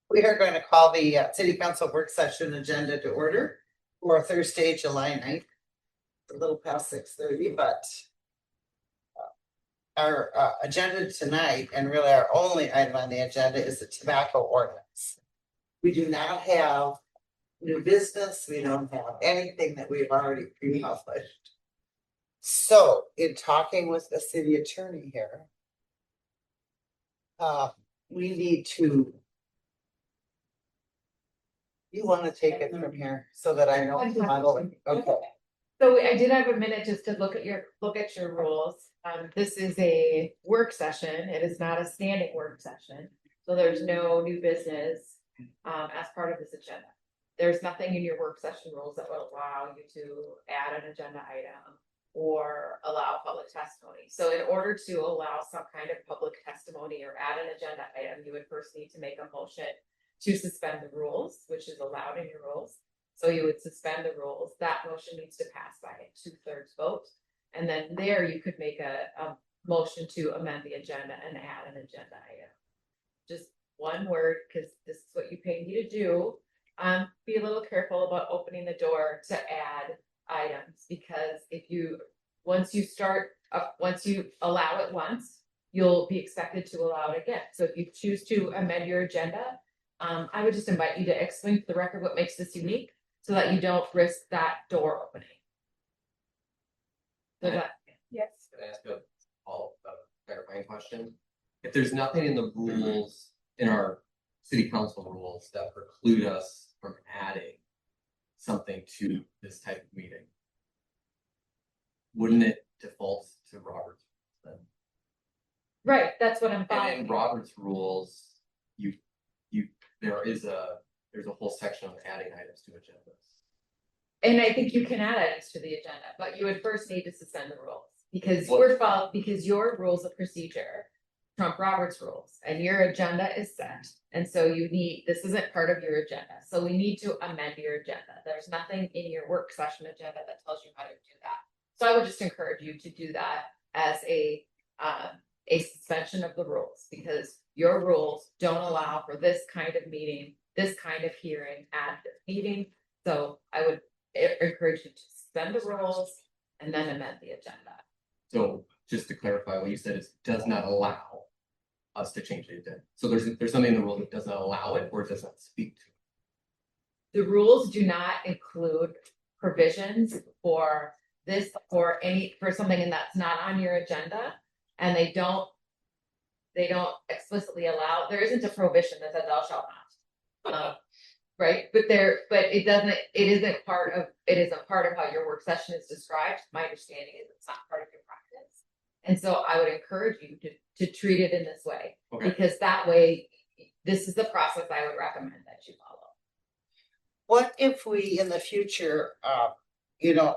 We are going to call the city council work session agenda to order for Thursday, July 9th. A little past 6:30, but our agenda tonight, and really our only item on the agenda, is the tobacco ordinance. We do not have new business. We don't have anything that we've already pre-published. So in talking with the city attorney here, we need to. You want to take it from here so that I know. Okay. So I did have a minute just to look at your rules. This is a work session. It is not a standing work session. So there's no new business as part of this agenda. There's nothing in your work session rules that will allow you to add an agenda item or allow public testimony. So in order to allow some kind of public testimony or add an agenda item, you would first need to make a motion to suspend the rules, which is allowed in your rules. So you would suspend the rules. That motion needs to pass by a 2/3 vote. And then there you could make a motion to amend the agenda and add an agenda item. Just one word, because this is what you paid me to do. Be a little careful about opening the door to add items, because once you allow it once, you'll be expected to allow it again. So if you choose to amend your agenda, I would just invite you to explain to the record what makes this unique so that you don't risk that door opening. So yes. Can I ask a clarifying question? If there's nothing in the rules, in our city council rules, that preclude us from adding something to this type of meeting, wouldn't it default to Robert's then? Right, that's what I'm following. And in Robert's rules, there's a whole section on adding items to agendas. And I think you can add items to the agenda, but you would first need to suspend the rules because your rules of procedure trump Robert's rules and your agenda is set. And so this isn't part of your agenda. So we need to amend your agenda. There's nothing in your work session agenda that tells you how to do that. So I would just encourage you to do that as a suspension of the rules, because your rules don't allow for this kind of meeting, this kind of hearing at this meeting. So I would encourage you to suspend the rules and then amend the agenda. So just to clarify, what you said is does not allow us to change the agenda. So there's something in the rule that doesn't allow it or does not speak to it. The rules do not include provisions for something that's not on your agenda, and they don't explicitly allow. There isn't a prohibition that says thou shalt not. Right, but it isn't part of how your work session is described. My understanding is it's not part of your practice, and so I would encourage you to treat it in this way, because that way, this is the process I would recommend that you follow. What if we in the future,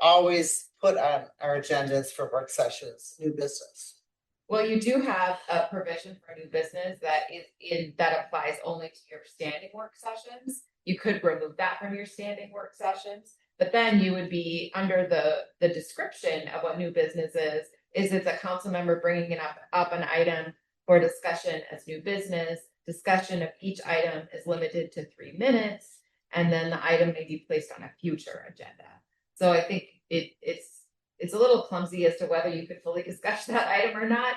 always put on our agendas for work sessions, new business? Well, you do have a provision for new business that applies only to your standing work sessions. You could remove that from your standing work sessions, but then you would be under the description of what new business is it's a council member bringing up an item for discussion as new business. Discussion of each item is limited to 3 minutes, and then the item may be placed on a future agenda. So I think it's a little clumsy as to whether you could fully discuss that item or not.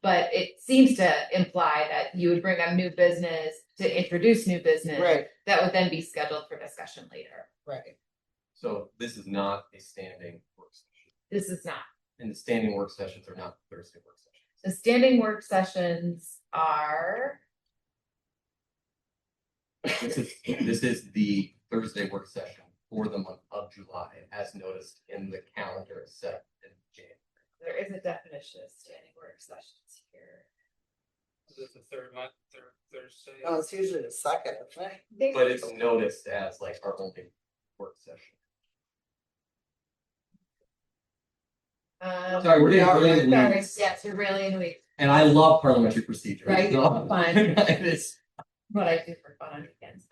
But it seems to imply that you would bring up new business to introduce new business, right, that would then be scheduled for discussion later. Right. So this is not a standing work session. This is not. And the standing work sessions are not Thursday work sessions. The standing work sessions are. This is the Thursday work session for the month of July, as noticed in the calendar set in January. There is a definition of standing work sessions here. Is it the third Thursday? Oh, it's usually the second, right? But it's noticed as like our only work session. Sorry, we're getting really in the weeds. Yes, you're really in the weeds. And I love parliamentary procedure. Right, so. fun. It is what I do for fun on weekends.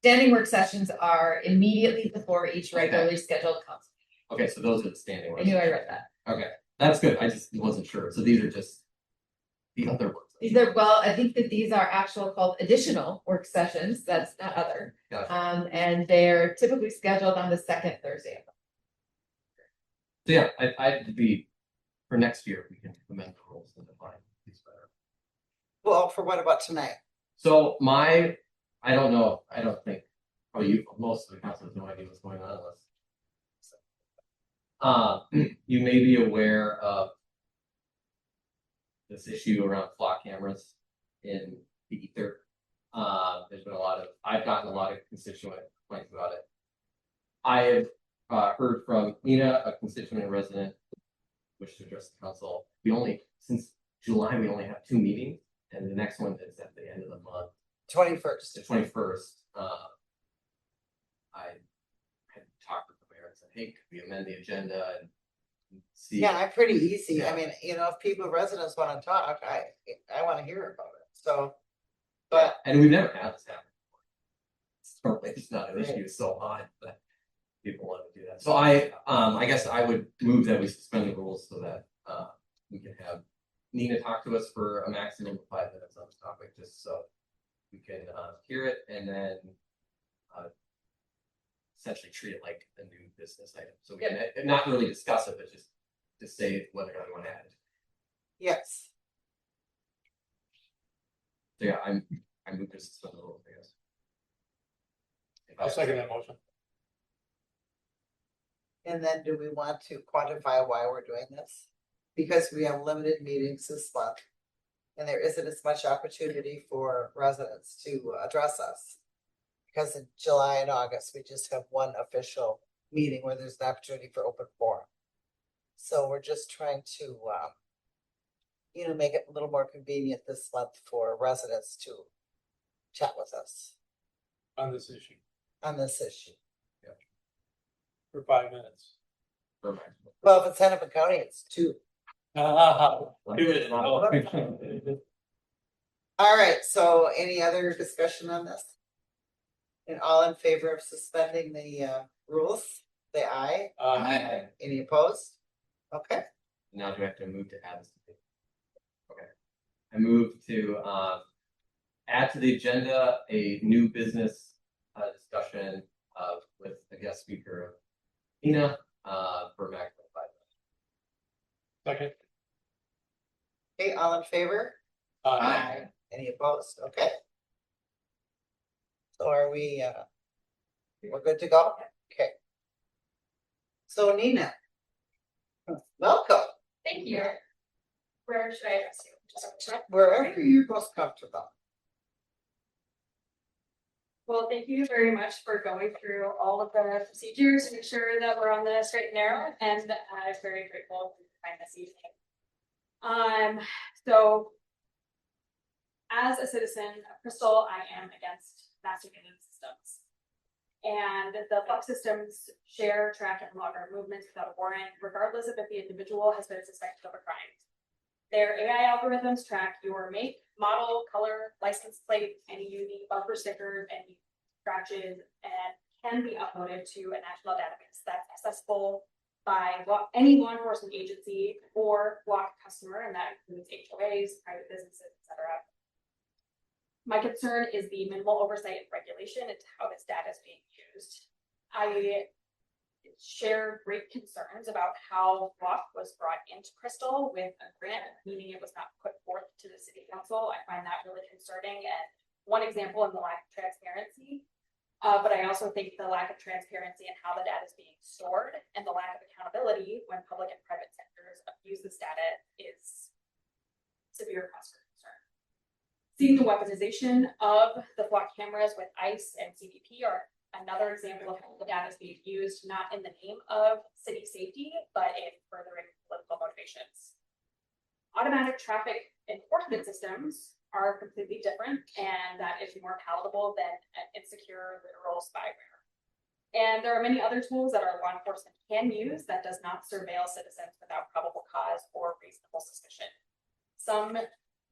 Standing work sessions are immediately before each regularly scheduled council. Okay, so those are the standing work. I knew I read that. Okay, that's good. I just wasn't sure. So these are just The other ones. These are, well, I think that these are actual called additional work sessions, that's not other. Gotcha. And they're typically scheduled on the second Thursday of the So yeah, I'd be, for next year, we can amend the rules and define these better. Well, for what about tonight? So I don't know, I don't think, most of the council has no idea what's going on unless. You may be aware of this issue around flock cameras in the ether. There's been I've gotten a lot of constituent complaints about it. I have heard from Nina, a constituent and resident, wish to address the council. Since July, we only have 2 meetings, and the next one is at the end of the month. 21st. The 21st. I had talked with the mayor and said, hey, could we amend the agenda and see? Yeah, I'm pretty easy. Yeah. I mean, if residents want to talk, I want to hear about it. So, but And we've never had this happen before. It's not an issue so high, but people want to do that. So I guess I would move that we suspend the rules so that we can have Nina talk to us for a maximum of 5 minutes on this topic, just so we can hear it and then essentially treat it like a new business item. So we can not really discuss it, but just to say whether or not we want to add it. yes, So yeah, I move to suspend the rules, I guess. I'll second that motion. and then do we want to quantify why we're doing this? Because we have limited meetings this month. And there isn't as much opportunity for residents to address us. Because in July and August, we just have one official meeting where there's an opportunity for open forum. So we're just trying to, make it a little more convenient this month for residents to chat with us On this issue on this issue. for 5 minutes. For maximum. Well, if it's Hennepin County, it's 2. Do it. All right, so any other discussion on this? And all in favor of suspending the rules, say aye. Aye. Any opposed? Okay, Now do I have to move to add this? Okay. I move to add to the agenda a new business discussion with a guest speaker, Nina, for a maximum of 5 minutes. Second. okay, all in favor? Any opposed? Okay. So are we, we're good to go? Okay. So Nina. Welcome, Thank you. Where should I address you? Just wherever you're most comfortable. well, thank you very much for going through all of the procedures to make sure that we're on the straight and narrow, and I'm very grateful for your time this evening. So as a citizen of Crystal, I am against mass transit systems. And the flock systems share, track, and log our movements without a warrant, regardless of if the individual has been suspected of a crime. Their AI algorithms track your make, model, color, license plate, any unique bumper stickers, any scratches, and can be uploaded to a national database that's accessible by any law enforcement agency or block customer, and that includes HOAs, private businesses, etc. My concern is the minimal oversight and regulation into how this data is being used. I share great concerns about how Block was brought into Crystal with a grant, meaning it was not put forth to the city council. I find that really concerning and one example in the lack of transparency. But I also think the lack of transparency in how the data is being stored and the lack of accountability when public and private sectors abuse this data is severe cause for concern. Seeing the weaponization of the flock cameras with ICE and CBP are another example of how the data is being used, not in the name of city safety, but in furthering political motivations. Automatic traffic enforcement systems are completely different, and that is more palatable than an insecure literal spyware. And there are many other tools that our law enforcement can use that does not surveil citizens without probable cause or reasonable suspicion. Some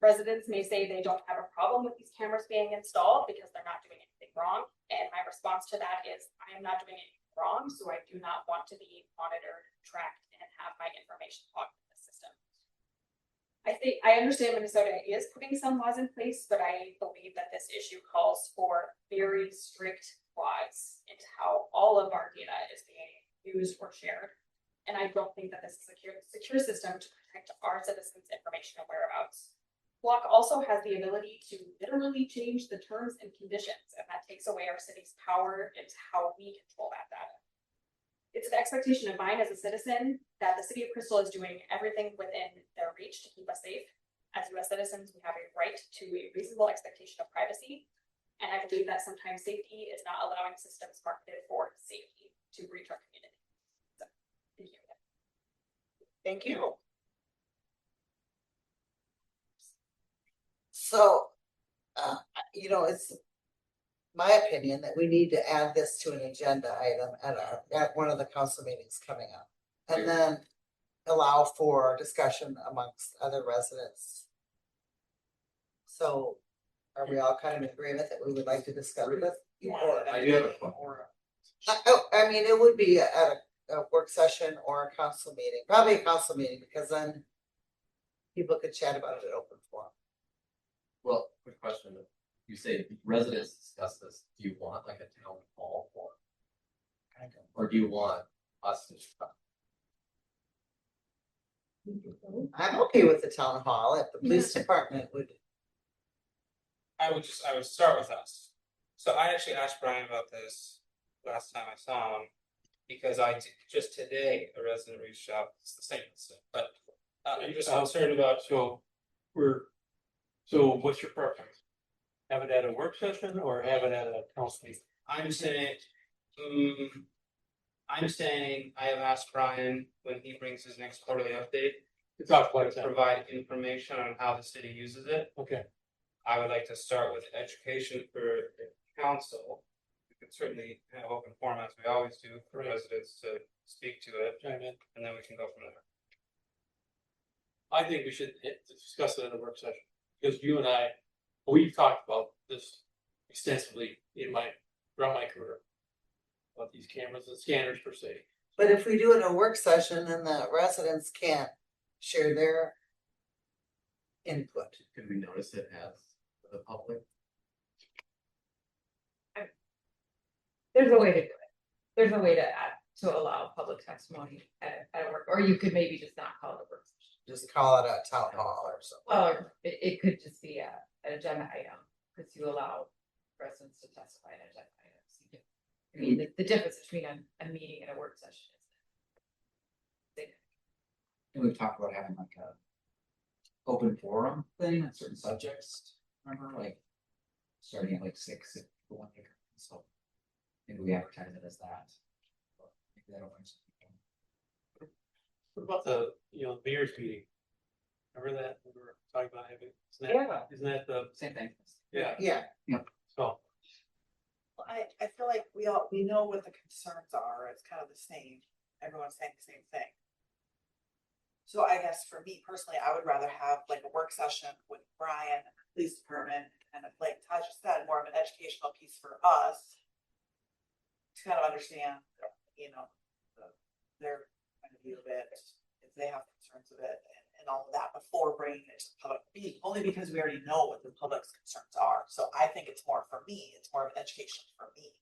residents may say they don't have a problem with these cameras being installed because they're not doing anything wrong. And my response to that is, I am not doing anything wrong, so I do not want to be monitored, tracked, and have my information logged in the system. I understand Minnesota is putting some laws in place, but I believe that this issue calls for very strict laws into how all of our data is being used or shared. And I don't think that this is a secure system to protect our citizens' information and whereabouts. Block also has the ability to literally change the terms and conditions, and that takes away our city's power into how we control that data. It's an expectation of mine as a citizen that the city of Crystal is doing everything within their reach to keep us safe. As US citizens, we have a right to a reasonable expectation of privacy. And I believe that sometimes safety is not allowing systems marketed for safety to reach our community. So, thank you. Thank you. So, it's my opinion that we need to add this to an agenda item at one of the council meetings coming up. And then allow for discussion amongst other residents. So are we all kind of in agreement that we would like to discuss this? I do have a question. I mean, it would be at a work session or a council meeting, probably a council meeting, because then people could chat about it at open forum. Well, quick question. You say residents discuss this. Do you want like a town hall for it? Or do you want us to discuss? I'm okay with the town hall if the police department would. I would start with us. So I actually asked Brian about this last time I saw him, because just today, a resident reached out, it's the same, but I'm just concerned about. So what's your preference? Have it at a work session or have it at a council meeting? I'm saying I have asked Brian when he brings his next quarterly update To talk about to it. provide information on how the city uses it. Okay, I would like to start with education for the council. We could certainly have open forum as we always do for Right. residents to speak to it, chime in. and then we can go from there. I think we should discuss it in a work session, because you and I, we've talked about this extensively throughout my career. About these cameras and scanners per se. But if we do it in a work session, then the residents can't share their input. Could we notice it as the public? There's a way to do it. There's a way to allow public testimony at a work, or you could maybe just not call it a work session. Just call it a town hall or something. Or it could just be an agenda item, because you allow residents to testify in agenda items. I mean, the difference between a meeting and a work session is. And we've talked about having like a open forum thing on certain subjects, remember, like starting at like 6 if people want to come, so maybe we advertise it as that. Maybe that'll bring some people. What about the mayor's meeting? Remember that we were talking about having? Isn't that the Same thing. yeah? Yeah, So I feel like we know what the concerns are, it's kind of the same, everyone's saying the same thing. So I guess for me personally, I would rather have like a work session with Brian, and the police department, and like Tasha said, more of an educational piece for us. To kind of understand, their point of view of it, if they have concerns of it and all of that before bringing it to the public meeting, only because we already know what the public's concerns are. So I think it's more for me, it's more of an education for me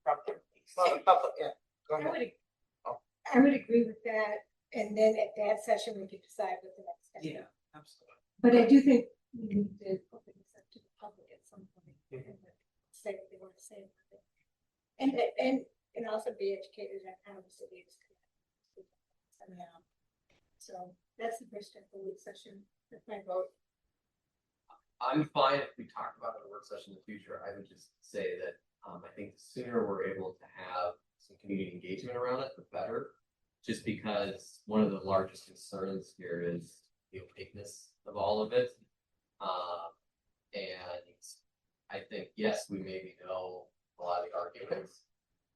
from the police. well, the public, yeah, go I ahead. would agree with that, and then at that session, we could decide what the next step is. Yeah, absolutely. But I do think we need to open this up to the public at some point, and say what they want to say about it. And also be educated on how the city is connected. So that's the first step of the work session, that's my vote. I'm fine if we talk about it in a work session in the future. I would just say that I think the sooner we're able to have some community engagement around it, the better. Just because one of the largest concerns here is the opaqueness of all of it. And I think, yes, we maybe know a lot of the arguments,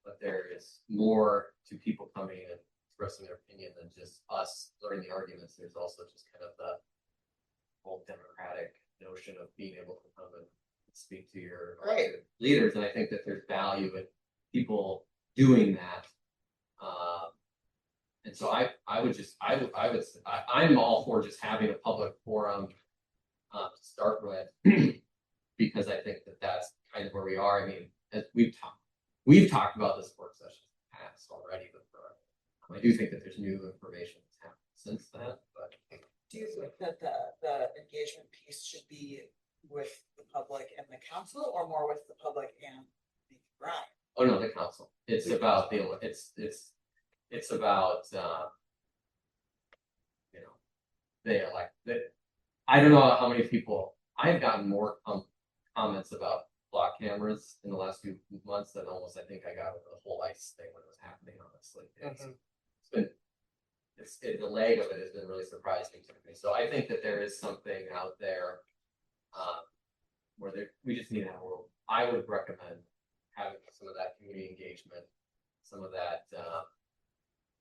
but there is more to people coming and expressing their opinion than just us learning the arguments. There's also just kind of the whole democratic notion of being able to come and speak to your Right. leaders. And I think that there's value in people doing that. And so I'm all for just having a public forum to start with, because I think that that's kind of where we are. I mean, as we've talked about this work session in the past already, but I do think that there's new information that's happened since then, but. Do you think that the engagement piece should be with the public and the council, or more with the public and the Brian? Oh, no, the council. It's about it's about, you know, they elect, I don't know how many people, I've gotten more comments about block cameras in the last few months than almost I think I got with the whole ICE thing when it was happening, honestly. It's been, the lag of it has been really surprising to me. So I think that there is something out there where we just need to have I would recommend having some of that community engagement, some of that.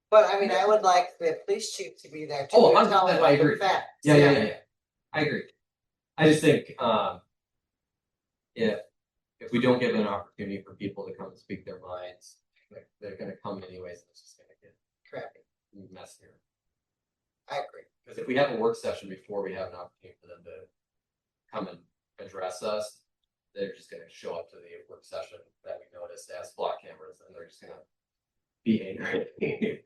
But I mean, I would like the police chief to be there too. Oh, to tell 100%, them I the agree. facts. Yeah. I agree. I just think if we don't give an opportunity for people to come and speak their minds, they're going to come anyways. And it's just going to get Correct. messier. I agree. Because if we have a work session before we have an opportunity for them to come and address us, they're just going to show up to the work session that we noticed as block cameras, and they're just going to be angry.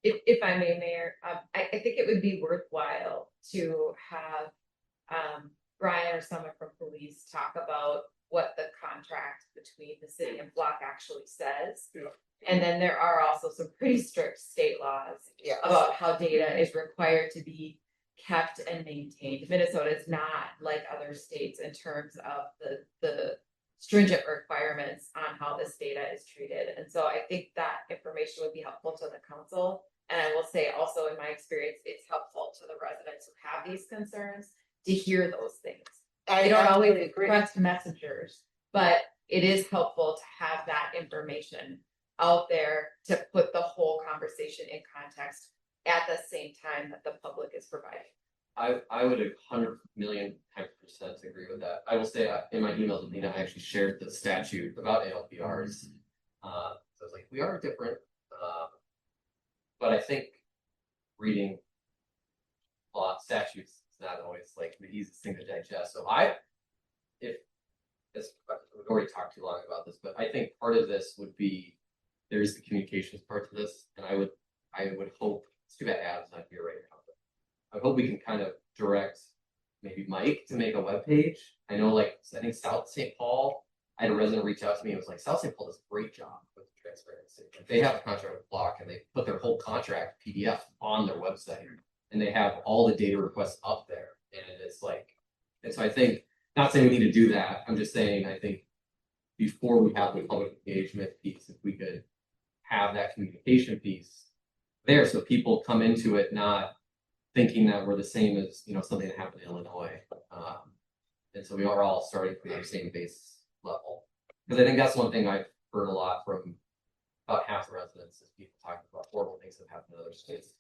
If I may, Mayor, I think it would be worthwhile to have Brian or someone from police talk about what the contract between the city and block actually says. Yeah. And then there are also some pretty strict state laws Yes. about how data is required to be kept and maintained. Minnesota is not like other states in terms of the stringent requirements on how this data is treated. And so I think that information would be helpful to the council. And I will say also, in my experience, it's helpful to the residents who have these concerns to hear those things. They don't always express messengers, but it is helpful to have that information out there to put the whole conversation in context at the same time that the public is providing. I would 100,000,000% agree with that. I will say in my email to Nina, I actually shared the statute about ALPRs. So I was like, we are different. But I think reading law statutes is not always like the easiest thing to digest. So we've already talked too long about this, but I think part of this would be, there is the communications part to this, and I would hope, it's too bad Adam's not here right now, but I hope we can kind of direct maybe Mike to make a webpage. I know, like, I think South St. Paul, I had a resident reach out to me and was like, South St. Paul does a great job with transparency. Like, they have a contract with Block and they put their whole contract PDF on their website, and they have all the data requests up there. And it's like, and so I think, not saying we need to do that, I'm just saying, I think before we have the public engagement piece, if we could have that communication piece there, so people come into it not thinking that we're the same as, something that happened in Illinois. And so we are all starting from the same base level. Because I think that's one thing I've heard a lot from about half the residents, is people talking about horrible things that happened in other states.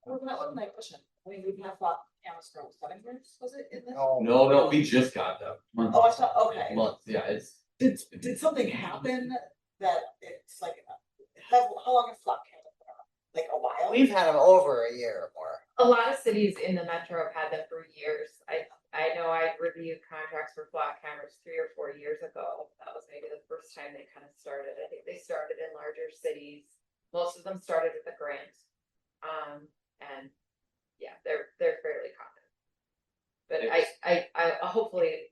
Well, that was my question. I mean, we've had block cameras for 7 years, was it in this? No, we just got them. Oh, I thought, okay. Months, yeah, it's. Did something happen that it's like, how long has block cameras been around? Like a while? We've had them over a year or more. A lot of cities in the metro have had them for years. I know I reviewed contracts for block cameras 3 or 4 years ago. That was maybe the first time they kind of started. I think they started in larger cities. Most of them started with a grant. And yeah, they're fairly common. But I hopefully,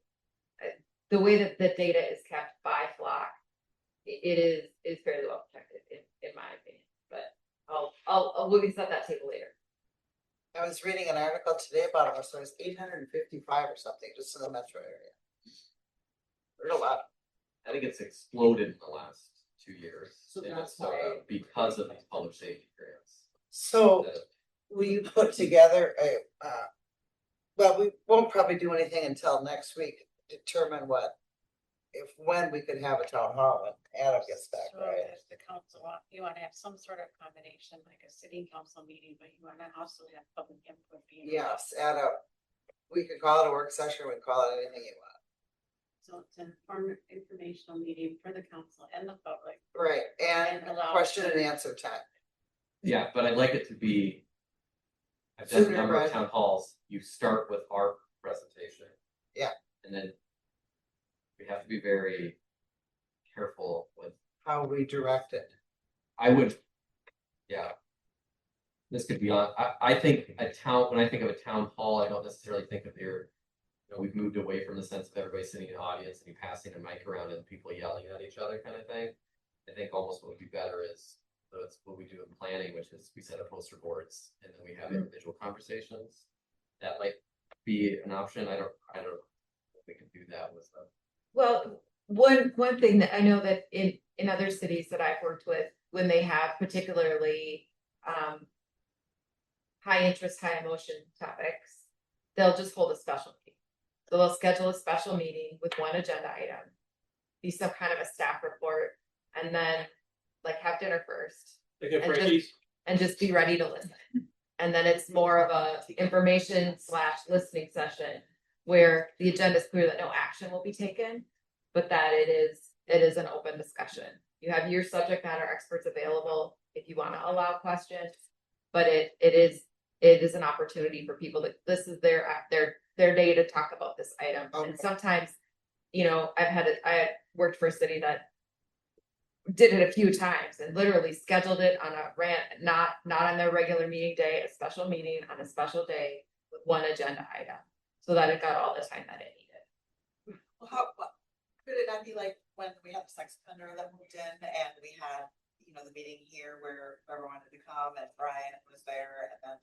the way that the data is kept by Flock, it is fairly well protected in my opinion. But we can set that table later. I was reading an article today about it, so it's 855 or something, just in the metro area. There's a lot. I think it's exploded in the last 2 years. So in that's Minnesota why- because of these public safety grants. So will you put together well, we won't probably do anything until next week, determine when we could have a town hall when Adam gets back, So right? if the council, you wanna have some sort of combination, like a city council meeting, but you wanna also have public input being. Yes, we could call it a work session, we can call it anything you want. So it's an informational meeting for the council and the public. Right, and And allow- question and answer time. Yeah, but I'd like it to be. I've done a Sooner number of rather- town halls, you start with our presentation. Yeah. And then. We have to be very careful with, How we direct it. I would. Yeah. This could be on, I think a town, when I think of a town hall, I don't necessarily think of your. You know, we've moved away from the sense of everybody sitting in the audience and you passing a mic around and people yelling at each other kind of thing. I think almost what would be better is, so it's what we do in planning, which is we set up poster boards and then we have individual conversations. That might be an option. I don't know if we can do that with them. Well, one thing that I know that in other cities that I've worked with, when they have particularly high interest, high emotion topics, they'll just hold a special meeting. So they'll schedule a special meeting with one agenda item, be some kind of a staff report, and then like have dinner first They get And just- Frankie's. and just be ready to listen. And then it's more of a information / listening session where the agenda is clear that no action will be taken, but that it is an open discussion. You have your subject matter experts available if you want to allow questions, but it is an opportunity for people that this is their day to talk about this item. Okay. And sometimes, I had worked for a city that did it a few times and literally scheduled it on a not on their regular meeting day, a special meeting on a special day with one agenda item, so that it got all the time that it needed. Well, could it not be like when we had the sex offender that moved in and we had, the meeting here where everyone wanted to come and Brian was there and then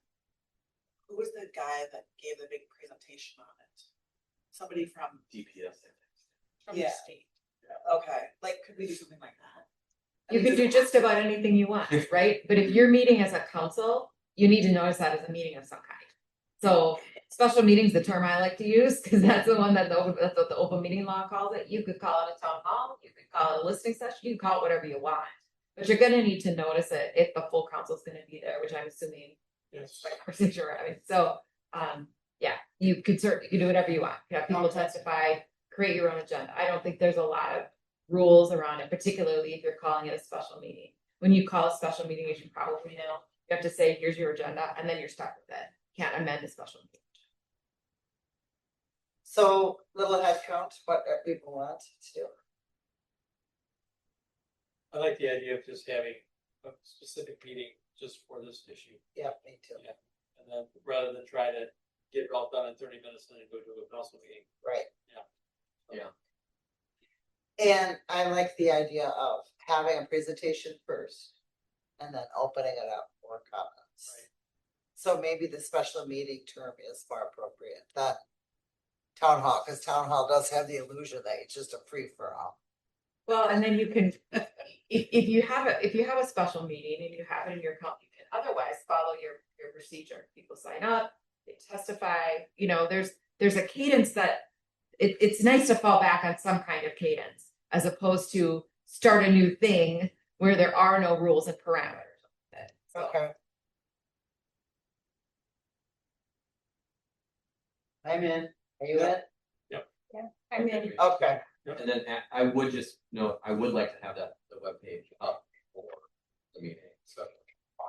who was the guy that gave the big presentation on it? Somebody from, DPS. from the state. Okay, like, could we do something like that? I You mean, can do just about anything you want, right? But if you're meeting as a council, you need to notice that as a meeting of some kind. So special meetings, the term I like to use, because that's the one that's what the open meeting law calls it. You could call it a town hall, you could call it a listening session, you can call it whatever you want. But you're gonna need to notice it if the full council's gonna be there, which I'm assuming Yes. by conversation we're having. So, yeah, you could do whatever you want. You have people testify, create your own agenda. I don't think there's a lot of rules around it, particularly if you're calling it a special meeting. When you call a special meeting, as you probably know, you have to say, here's your agenda, and then you're stuck with it. Can't amend a special meeting. So little head count, what people want to do. I like the idea of just having a specific meeting just for this issue. Yeah, me too. Yeah. And then rather than try to get it all done in 30 minutes and then go to a council meeting. Right. Yeah. And I like the idea of having a presentation first and then opening it up for comments. Right. So maybe the special meeting term is more appropriate than town hall, because town hall does have the illusion that it's just a free for all. Well, and then you can, if you have a special meeting and you have it in your company, you can otherwise follow your procedure. People sign up, they testify, there's a cadence that it's nice to fall back on some kind of cadence as opposed to start a new thing where there are no rules and parameters. So, Okay. I'm in. Are you in? I mean, Okay. And then I would just note, I would like to have the webpage up for the meeting, so.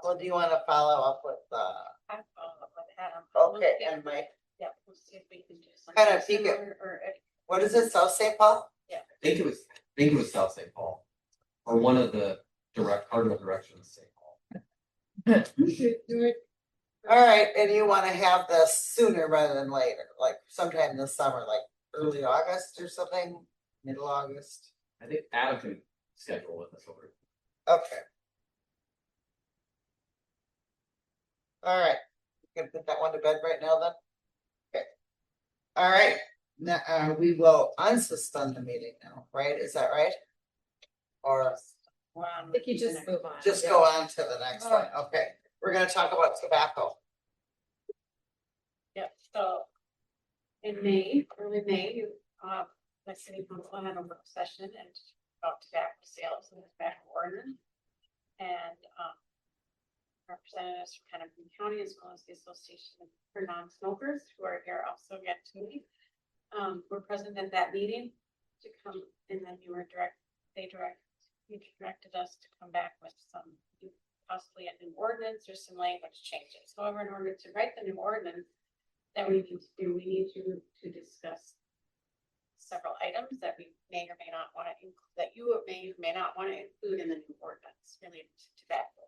Well, do you want to follow up with, I follow up with Adam. We'll okay, see- and Mike, Yeah, we'll see if we can do Kind something of peek it. similar or what is it, South St. Paul? I think it was South St. Paul, or one of the cardinal directions of St. Paul. All right, and you want to have this sooner rather than later, like sometime this summer, like early August or something, middle August? I think Adam can schedule with us over. Okay. All right, you can put that one to bed right now then? Okay. All right, now, we will unsuspend the meeting now, right? Is that right? Or I think you just move on. just go on to the next one? Okay, we're gonna talk about tobacco. Yeah, so in May, early May, the city council had a work session and about tobacco sales and tobacco ordinance. And representatives from Hennepin County as well as the Association for Non-Smokers who are here also yet to meet. Were present at that meeting to come, and then you were they directed us to come back with some possibly a new ordinance or some language changes. However, in order to write the new ordinance, that we need to discuss several items that we may or may not want to include, that you may or may not want to include in the new ordinance related to tobacco.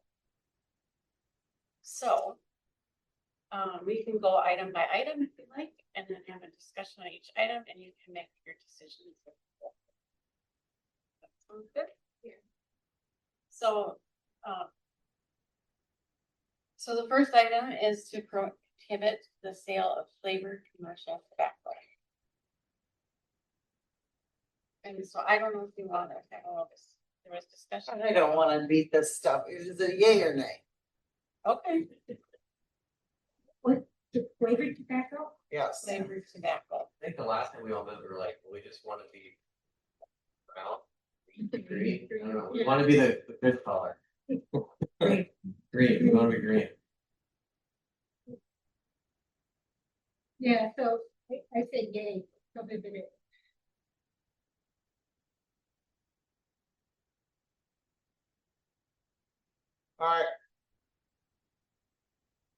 So, we can go item by item if you like, and then have a discussion on each item, and you can make your decisions. That sounds good. Yeah. So, so the first item is to prohibit the sale of flavored commercial tobacco. And so I don't know if you want to have all this, there was discussion. I don't wanna beat this stuff. Is it a yay or nay? Okay, Flavored tobacco? Yes. flavored tobacco. I think the last time we all met, we were like, well, we just want to be brown, green. I don't know. We want to be the good color. Green. We want to be green. Yeah, so I say yay, prohibit it. Alright.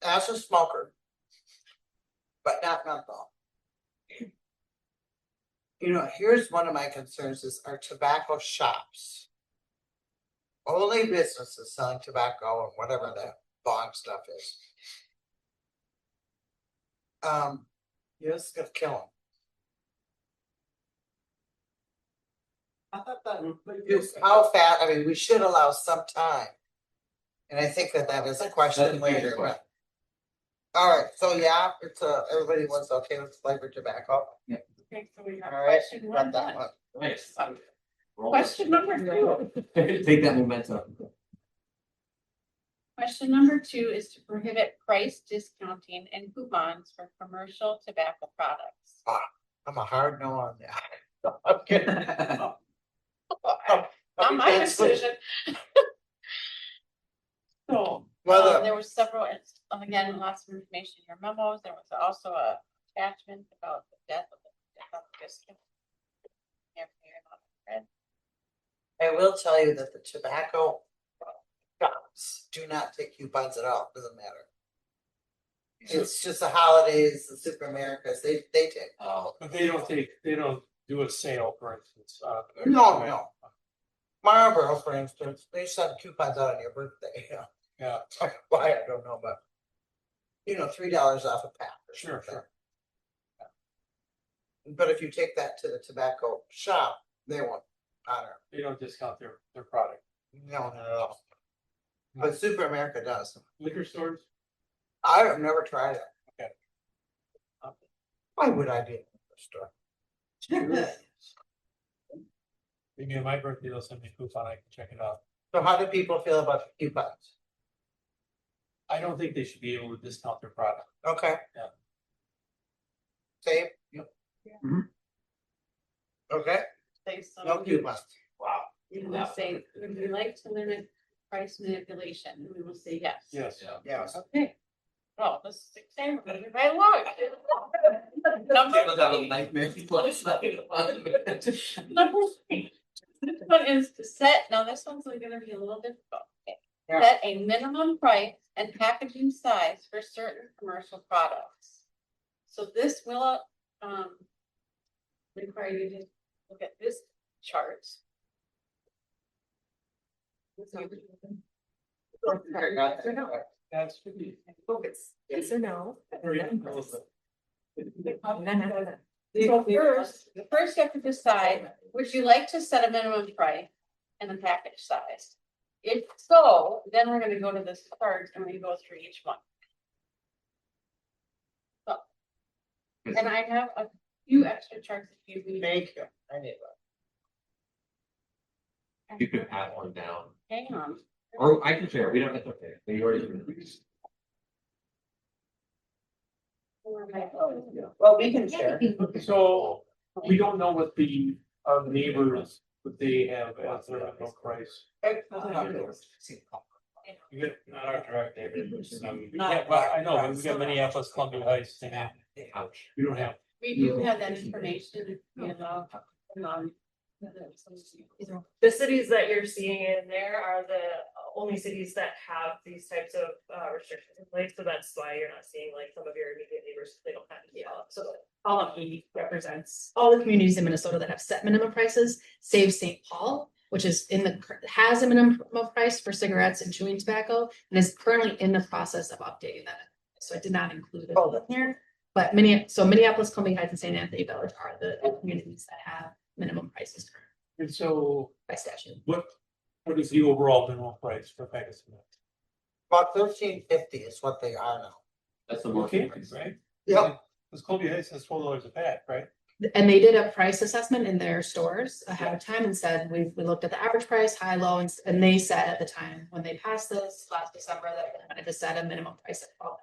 As a smoker. But not menthol. You know, here's one of my concerns is our tobacco shops. Only businesses selling tobacco and whatever that bong stuff is. You're just gonna kill them. I thought that. How fast, I mean, we should allow some time. And I think that is a question That's a future later. question. Alright, so yeah, it's everybody was okay with flavored tobacco. Okay, so we have Alright, question got one that done. one. Nice. Question number two. Take that momentum. Question number two is to prohibit price discounting and coupons for commercial tobacco products. I'm a hard no on that. I'm kidding. Not my decision. So, Well, there was several, again, lots of information in your memos. There was also a attachment about the death of the discount. I will tell you that the tobacco shops do not take coupons at all, doesn't matter. It's just the holidays, the Super Americas, they take. Oh, But they don't do a sale, for instance. No. Marlboro, for instance, they send coupons out on your birthday, Yeah, Why, I don't know, but. You know, $3 off a pack or sure. something. But if you take that to the tobacco shop, they won't honor. They don't discount their product. No, not at all. But Super America does. Liquor stores, I have never tried it. Okay. Why would I be in the store? maybe on my birthday, they'll send me a coupon, I can check it out. So how do people feel about the coupons? I don't think they should be able to discount their product. Okay. Yeah. Same? Yep. Okay, no coupons. Wow. You will say, would you like to limit price manipulation? And we will say yes. Yes. Yes. Okay. Well, this is exam, we're gonna be right along. Number three. This one is to set, now this one's gonna be a little difficult. Okay. Yeah. Set a minimum price and packaging size for certain commercial products. So this will, require you to look at this chart. That's should be. Focus, yes or no? So first you have to decide, would you like to set a minimum price and the package size? If so, then we're gonna go to this chart and we go through each one. So. And I have a few extra charts if you need. Thank you. I need one. You could pass one down, Hang on. or I can share. We don't. It's okay. We already. Well, we can share. So we don't know what our neighbors, what they have as their no price. You get not our direct neighbors. Yeah, well, I know, but we got Minneapolis, Columbia Heights, and we don't have. We do have that information, you know, The cities that you're seeing in there are the only cities that have these types of restrictions in place, so that's why you're not seeing like some of your immediate neighbors, they don't have to develop, so. LME represents all the communities in Minnesota that have set minimum prices, save St. Paul, which is has a minimum price for cigarettes and chewing tobacco, and is currently in the process of updating that. So I did not include it in here, but Minneapolis, Columbia Heights, and St. Anthony Village are the communities that have minimum prices currently And so by statute. what is the overall minimum price for a pack of cement? About $13.50 is what they are now. That's the Okay, market price. right? Yep. Because Columbia Heights is $12 a pack, right? And they did a price assessment in their stores ahead of time and said, we looked at the average price, high, low, and they said at the time, when they passed this last December, that they wanted to set a minimum price of $12.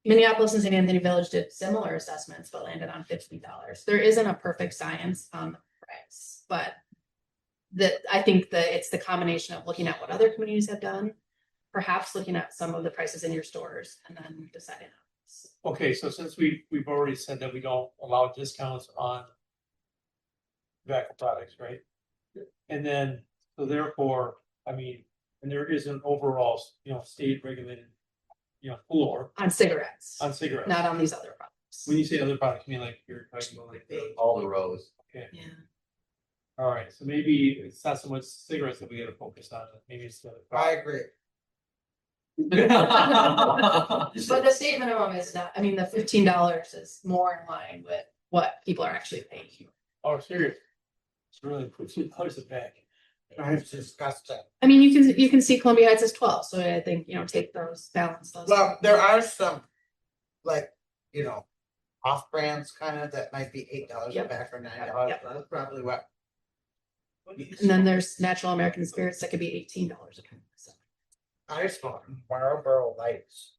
Minneapolis and St. Anthony Village did similar assessments, but landed on $15. There isn't a perfect science on the price, but I think that it's the combination of looking at what other communities have done, perhaps looking at some of the prices in your stores, and then deciding. Okay, so since we've already said that we don't allow discounts on tobacco products, right? And then, so therefore, I mean, and there is an overall, state regulated, floor On cigarettes, on cigarettes. not on these other products. When you say other products, you mean like you're talking about like All the rows. okay, Yeah. all right, so maybe it's not so much cigarettes that we gotta focus on, maybe it's the other I products. agree. But the state minimum is not, I mean, the $15 is more in line with what people are actually paying. Oh, serious? It's really $15 a pack. It's disgusting. I mean, you can see Columbia Heights is 12, so I think, take those, balance those. Well, there are some, like, off brands kind of that might be $8 a Yep. pack or $9. Yep. That's probably what. And then there's natural American spirits that could be $18 a pound. So I smoke Marlboro Lights.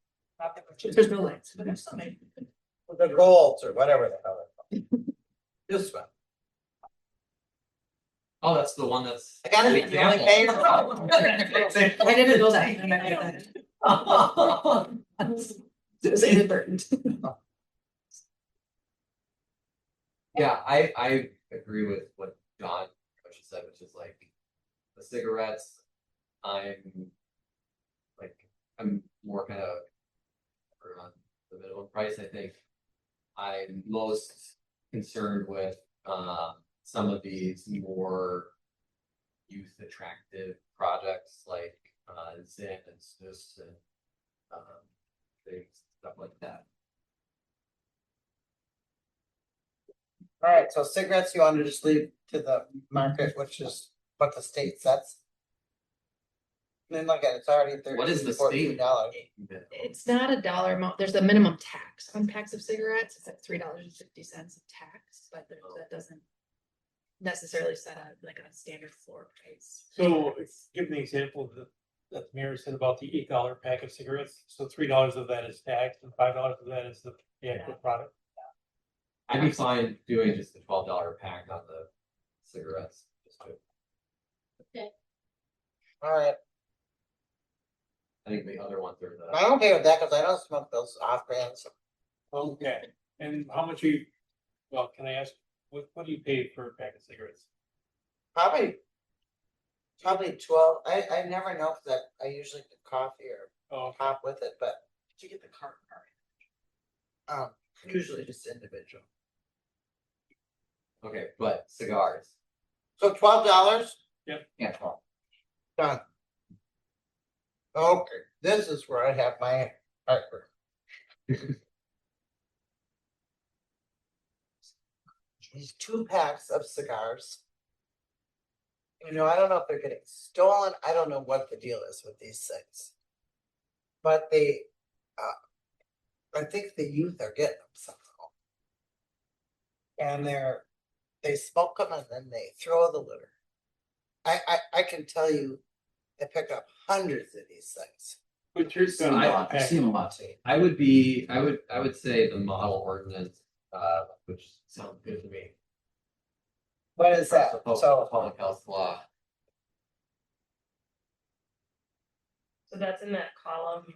there's no lights, but there's so many. The golds or whatever the hell they're called. This one. Oh, that's the one that's. I gotta be the only paying. I didn't know that. It was inadvertent. Yeah, I agree with what John said, which is like the cigarettes. I'm more kind of on the minimum price. I think I'm most concerned with some of these more youth attractive projects like Zin and Snus and things, stuff like that. All right, so cigarettes, you want to just leave to the market, which is what the state sets. And then look at it, it's already What is the $13, state? $14. It's not a dollar amount. There's a minimum tax on packs of cigarettes. It's like $3.50 of tax, but that doesn't necessarily set a standard floor price. So give me an example that the mayor said about the $8 pack of cigarettes. So $3 of that is tax and $5 of that is the actual product. I'd be fine doing just the $12 pack on the cigarettes. All right, I think the other ones are the. I'm okay with that because I don't smoke those off brands. Okay, and how much can I ask, what do you pay for a pack of cigarettes? Probably 12. I never know if that I usually get coffee or top with it, but Did you get the cart? usually just individual. Okay, but cigars. So $12, Yeah, 12. done. Okay, this is where I have my heartburn. These 2 packs of cigars. I don't know if they're getting stolen. I don't know what the deal is with these things. But I think the youth are getting them somehow. And they smoke them and then they throw the litter. I can tell you, I pick up hundreds of these things. But you're I've seen a lot. I would say the model ordinance, which sounds good to me. What is that? So public health law. So that's in that column,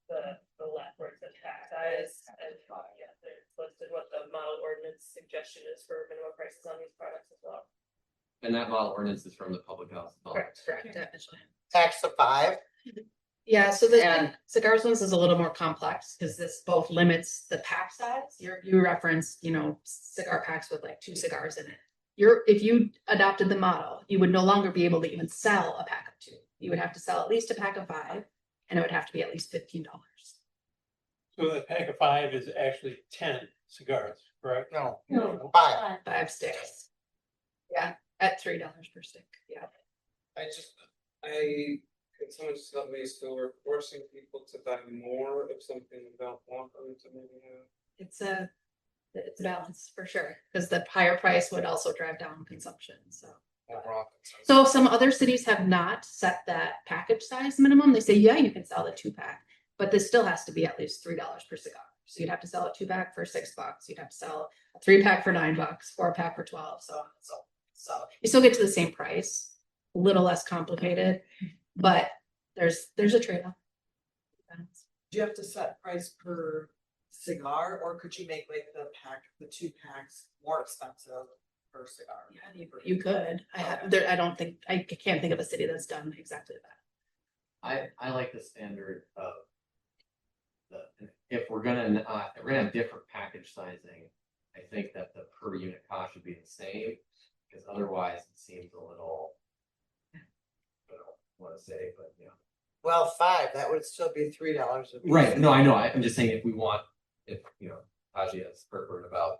the left where it says tax size, and yeah, it's listed what the model ordinance suggestion is for minimum prices on these products as well. And that model ordinance is from the public health. Correct, definition. Tax to 5. Yeah, so the And- cigars ones is a little more complex because this both limits the pack size. You referenced, cigar packs with like 2 cigars in it. If you adopted the model, you would no longer be able to even sell a pack of 2. You would have to sell at least a pack of 5, and it would have to be at least $15. So a pack of 5 is actually 10 cigars, correct? No, No. 5. 5 sticks. Yeah, at $3 per stick. Yeah. Can someone just help me, so we're forcing people to buy more of something we don't want them to maybe have? It's a balance for sure, because the higher price would also drive down consumption, so. Overall. So some other cities have not set that package size minimum. They say, yeah, you can sell the 2-pack, but this still has to be at least $3 per cigar. So you'd have to sell a 2-pack for $6. You'd have to sell a 3-pack for $9, 4-pack for 12, so on and so on. So you still get to the same price, a little less complicated, but there's a trade-off. Do you have to set price per cigar, or could you make like the 2 packs more expensive per cigar? Yeah, you could. I can't think of a city that's done exactly that. I like the standard of if we're gonna have different package sizing, I think that the per unit cost should be the same, because otherwise it seems a little, I don't want to say, but Well, 5, that would still be $3 a piece. Right, no, I know, I'm just saying if Taji has heard word about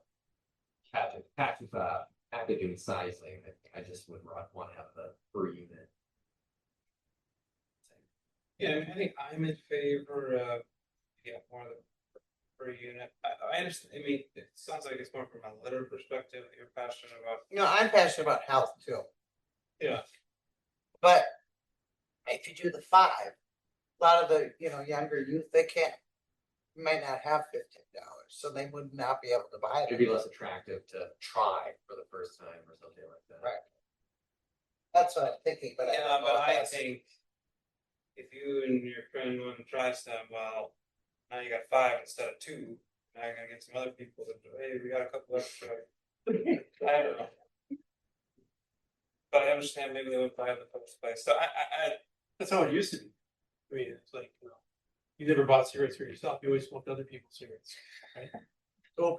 packaging sizing, I just would want to have the per unit. Yeah, I think I'm in favor of, more of the per unit. I understand, it sounds like it's more from a litter perspective that you're passionate about. I'm passionate about health too. Yeah. But if you do the 5, a lot of the, younger youth, might not have $15, so they would not be able to buy It'd it. be less attractive to try for the first time or something like that. Right. That's what I'm thinking, but I Yeah, don't know but if I that's- think if you and your friend want to try some, well, now you got 5 instead of 2. Now you're gonna get some other people that, hey, we got a couple extra. I don't know. But I understand maybe they would buy it in the first place. So I That's how it used to be. I mean, it's like, you never bought cigarettes for yourself, you always smoked other people's cigarettes, right? Oh,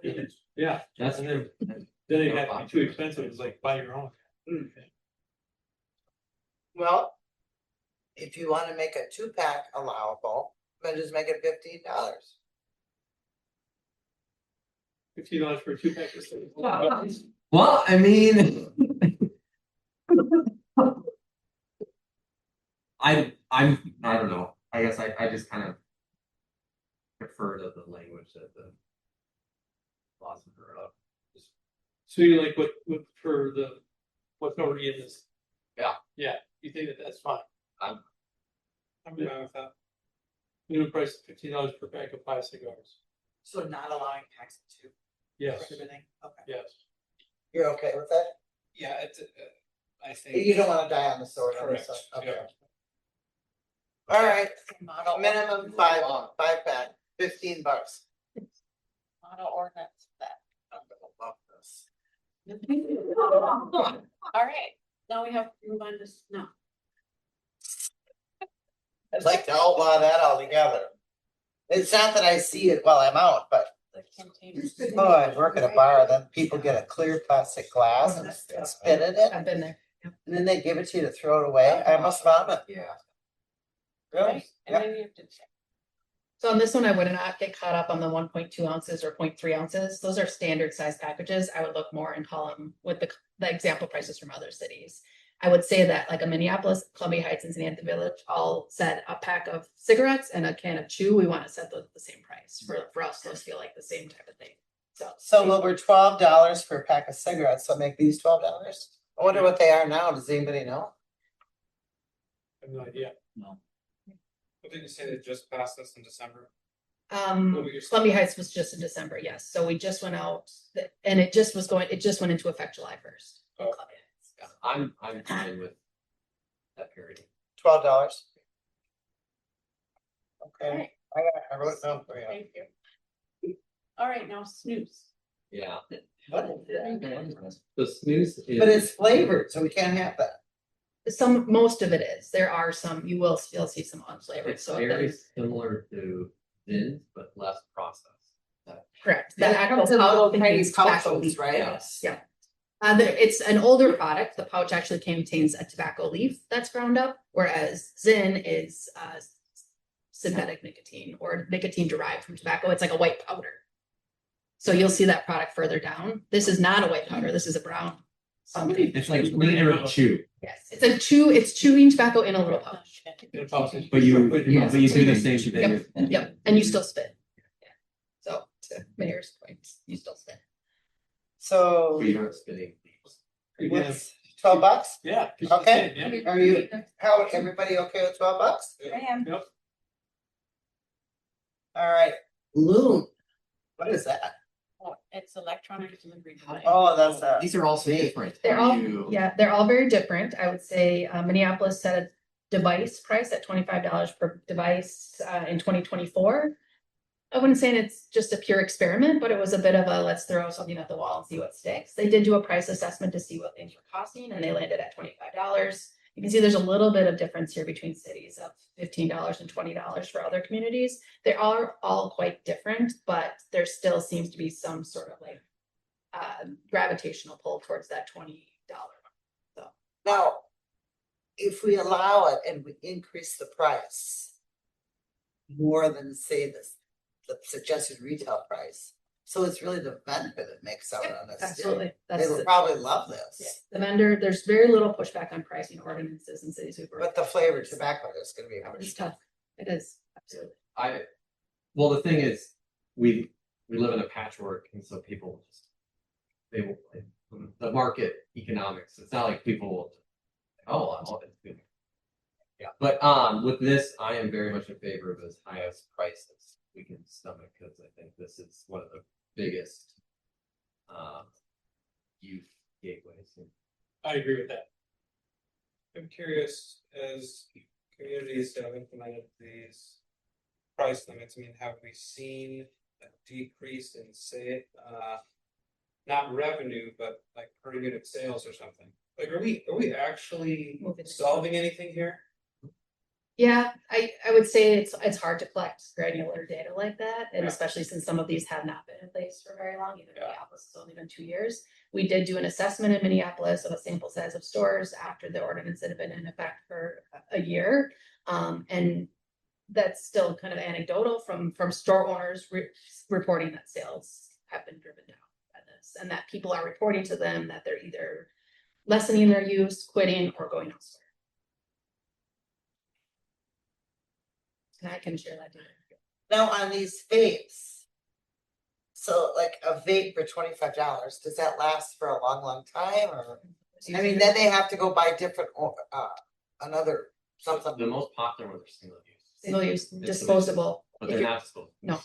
Yeah, That's and then true. it had to be too expensive, it's like buy your own. Well, if you want to make a 2-pack allowable, then just make it $15. $15 for a 2-pack of cigarettes. Well, I mean, I don't know. I guess I just kind of prefer to the language that the philosopher of. So you like what for what's already in this? Yeah. Yeah, you think that's fine? I'm fine with that. Minimum price of $15 per pack of 5 cigars. So not allowing packs of 2 Yes, for everything, okay. yes. You're okay with that? Yeah, I think. You don't want to die on the sword. on this Correct, one. Okay. yeah. All right, Model minimum 5-pack, $15. Model ordinance that. I'm gonna love this. All right, now we have to move on to, no. I'd like to outlaw that altogether. It's not that I see it while I'm out, but The containers. I work at a bar, then people get a clear plastic glass and spit in it, I've been there. and then they give it to you to throw it away. I almost vomit. Yeah. Really? And then you have to. So on this one, I would not get caught up on the 1.2 ounces or 0.3 ounces. Those are standard size packages. I would look more and call them with the example prices from other cities. I would say that like a Minneapolis, Columbia Heights, and Sandy Village all said a pack of cigarettes and a can of chew. We want to set those at the same price. For us, those feel like the same type of thing. So well, we're $12 for a pack of cigarettes, so make these $12. I wonder what they are now. Does anybody know? I have no idea. No. What did you say they just passed this in December? Columbia Heights was just in December, yes. So we just went out and it just went into effect July 1st. in Oh. Columbia Heights. Yeah, I'm fine with that period. $12. Okay, Alright. I wrote it down for you. Thank you. All right, now snooze. Yeah, What is that? the snooze is. But it's flavored, so we can't have that. Most of it is. There are some, you will still see some unflavored, It's so very that's similar to Zins, but less processed. correct. That actual comes in pouch little tiny contains tobacco pouches, leaf. right? Yes. Yeah. It's an older product. The pouch actually contains a tobacco leaf that's ground up, whereas Zin is synthetic nicotine or nicotine derived from tobacco. It's like a white powder. So you'll see that product further down. This is not a white powder. This is a brown something. It's like cleaner to chew, Yes, it's chewing tobacco in a little pouch. but you Yes. do the same thing. Yep, and you still spit. Yeah. So to Mayor's point, you still spit. So But you aren't spitting leaves. what's $12? Yeah. Okay. Yeah. Are you, how, everybody okay with $12? I am. Yep. All right, Loon, what is that? It's electronic delivery. Oh, that's a. These are also different. They're How all, do you- yeah, they're all very different. I would say Minneapolis set a device price at $25 per device in 2024. I wouldn't say it's just a pure experiment, but it was a bit of a let's throw something at the wall and see what sticks. They did do a price assessment to see what things were costing, and they landed at $25. You can see there's a little bit of difference here between cities of $15 and $20 for other communities. They are all quite different, but there still seems to be some sort of like gravitational pull towards that $20. So Now, if we allow it and we increase the price more than say this, the suggested retail price, so it's really the vendor that makes out on this. absolutely, They that's would the, probably love this, the vendor. There's very little pushback on pricing ordinances in cities we've worked. but the flavored tobacco is gonna be. It's tough. It is absolutely. Well, the thing is, we live in a patchwork, and so people just, they will, the market economics, it's not like people will, oh, I love it. Yeah, but with this, I am very much in favor of as highest prices we can stomach, because I think this is one of the biggest youth gateways. I agree with that. I'm curious, as communities have implemented these price limits, I mean, have we seen a decrease in not revenue, but like per unit sales or something? Like, are we actually Moving. solving anything here? Yeah, I would say it's hard to collect granular data like that, and Yeah. especially since some of these have not been in place for very long. Even Yeah. Minneapolis has only been 2 years. We did do an assessment in Minneapolis of a sample size of stores after the ordinance had been in effect for a year, and that's still kind of anecdotal from store owners reporting that sales have been driven down by this, and that people are reporting to them that they're either lessening their use, quitting, or going elsewhere. And I can share that data. Now on these vapes. So like a vape for $25, does that last for a long, long time, or? I mean, then they have to go buy different, another something. The most popular ones are single use, Single use, disposable. but they're not disposable. No,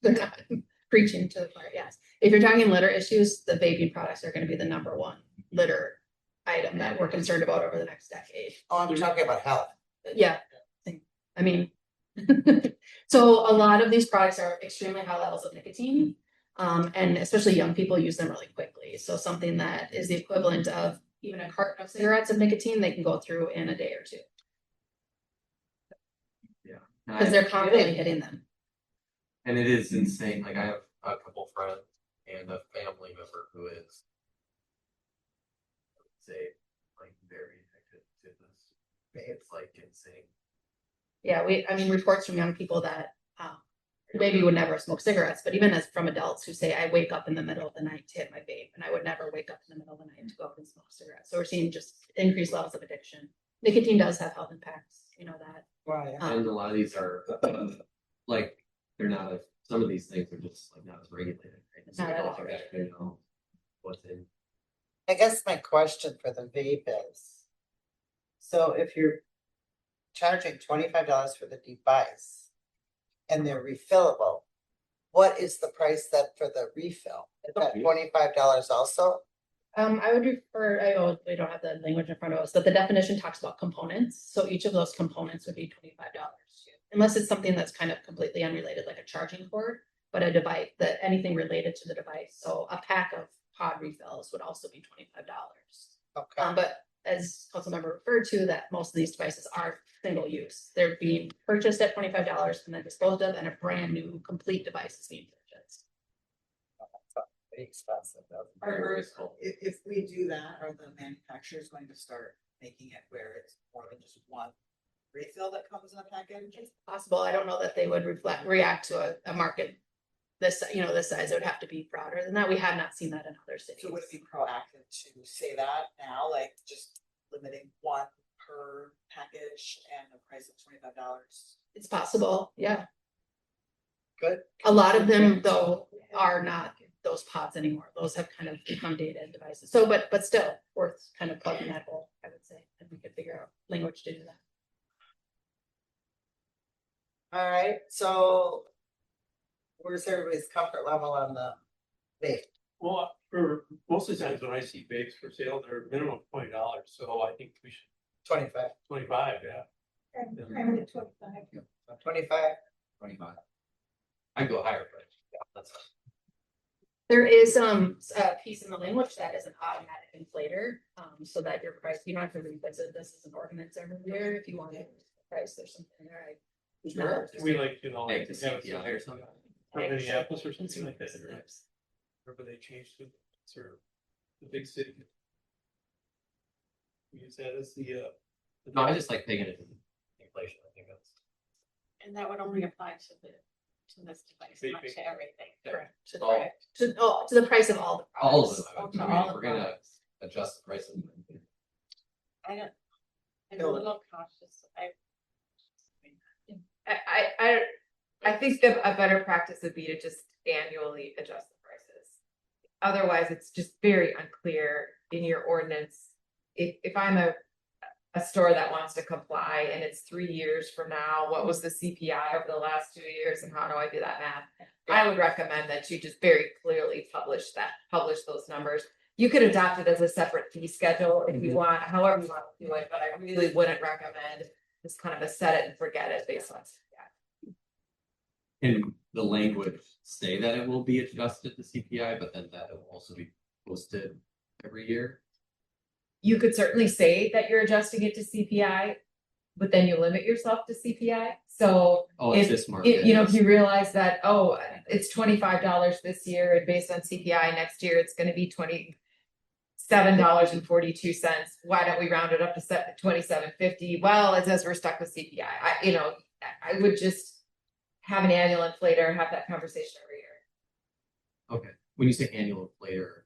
they're not preaching to the choir, yes. If you're talking litter issues, the vaping products are gonna be the number one litter item that we're concerned about over the next decade. Oh, I'm talking about health. Yeah, I mean. So a lot of these products are extremely high levels of nicotine. And especially young people use them really quickly. So something that is the equivalent of even a carton of cigarettes of nicotine, they can go through in a day or two. Because they're constantly hitting them. And it is insane. Like, I have a couple friends and a family member who is, I would say, like, very addicted to this. It's like insane. Yeah, I mean, reports from young people that maybe would never smoke cigarettes, but even as from adults who say, I wake up in the middle of the night to hit my vape, and I would never wake up in the middle of the night to go up and smoke cigarettes. So we're seeing just increased levels of addiction. Nicotine does have health impacts, you know that. Right. And a lot of these are like, they're not some of these things are just like not as regulated. Right? So Not you as don't regulated. actually know what's in. I guess my question for the vape is, so if you're charging $25 for the device and they're refillable, what is the price set for the refill? Is that $25 also? I would refer, we don't have the language in front of us, but the definition talks about components. So each of those components would be $25. Unless it's something that's kind of completely unrelated, like a charging cord. but a device, that anything related to the device. So a pack of pod refills would also be $25. Okay, But as Councilmember referred to, that most of these devices are single use. They're being purchased at $25 and then disposed of, and a brand new complete device is being purchased. pretty expensive. Though. If we do that, are the manufacturers going to start making it where it's more than just one refill that comes in a package? It's possible. I don't know that they would react to a market this, this size. It would have to be broader than that. We have not seen that in other cities. So would it be proactive to say that now, like just limiting one per package and the price of $25? It's possible, yeah. Good. A lot of them though are not those pods anymore. Those have kind of become dated devices. So, but still worth kind of plugging that hole, I would say, and we could figure out language to do that. All right, so where's everybody's comfort level on the vape? Well, for most of the times when I see vapes for sale, they're minimum $20, so I think we should 25, 25, yeah. I'm at 25. 25. 25. I'd go higher, but yeah, that's. There is a piece in the language that is an automatic inflator, so that your price, you don't have to revisit this as an ordinance every year. If you want to price, there's something there. Sure. We like, Take the CPI or something. Or Minneapolis or something like that, right? Remember they changed to, or the big city. We use that as the. No, I just like taking it to inflation. I think that's. And that would only apply to this device, not to everything. Correct. All- To the price of all the All products. of them. I To mean, all the we're gonna products. adjust the price of them. I'm a little cautious. I think that a better practice would be to just annually adjust the prices. Otherwise, it's just very unclear in your ordinance. If I'm a store that wants to comply and it's 3 years from now, what was the CPI over the last 2 years and how do I do that math? I would recommend that you just very clearly publish those numbers. You could adopt it as a separate fee schedule if you want, however you want to do it, but I really wouldn't recommend just kind of a set it and forget it based on. Can the language say that it will be adjusted to CPI, but then that it will also be posted every year? You could certainly say that you're adjusting it to CPI, but then you limit yourself to CPI. So Oh, it's if, this market. if you realize that, oh, it's $25 this year and based on CPI next year, it's gonna be $27.42. Why don't we round it up to $27.50? Well, it says we're stuck with CPI. I would just have an annual inflator, have that conversation every year. Okay, when you say annual inflator,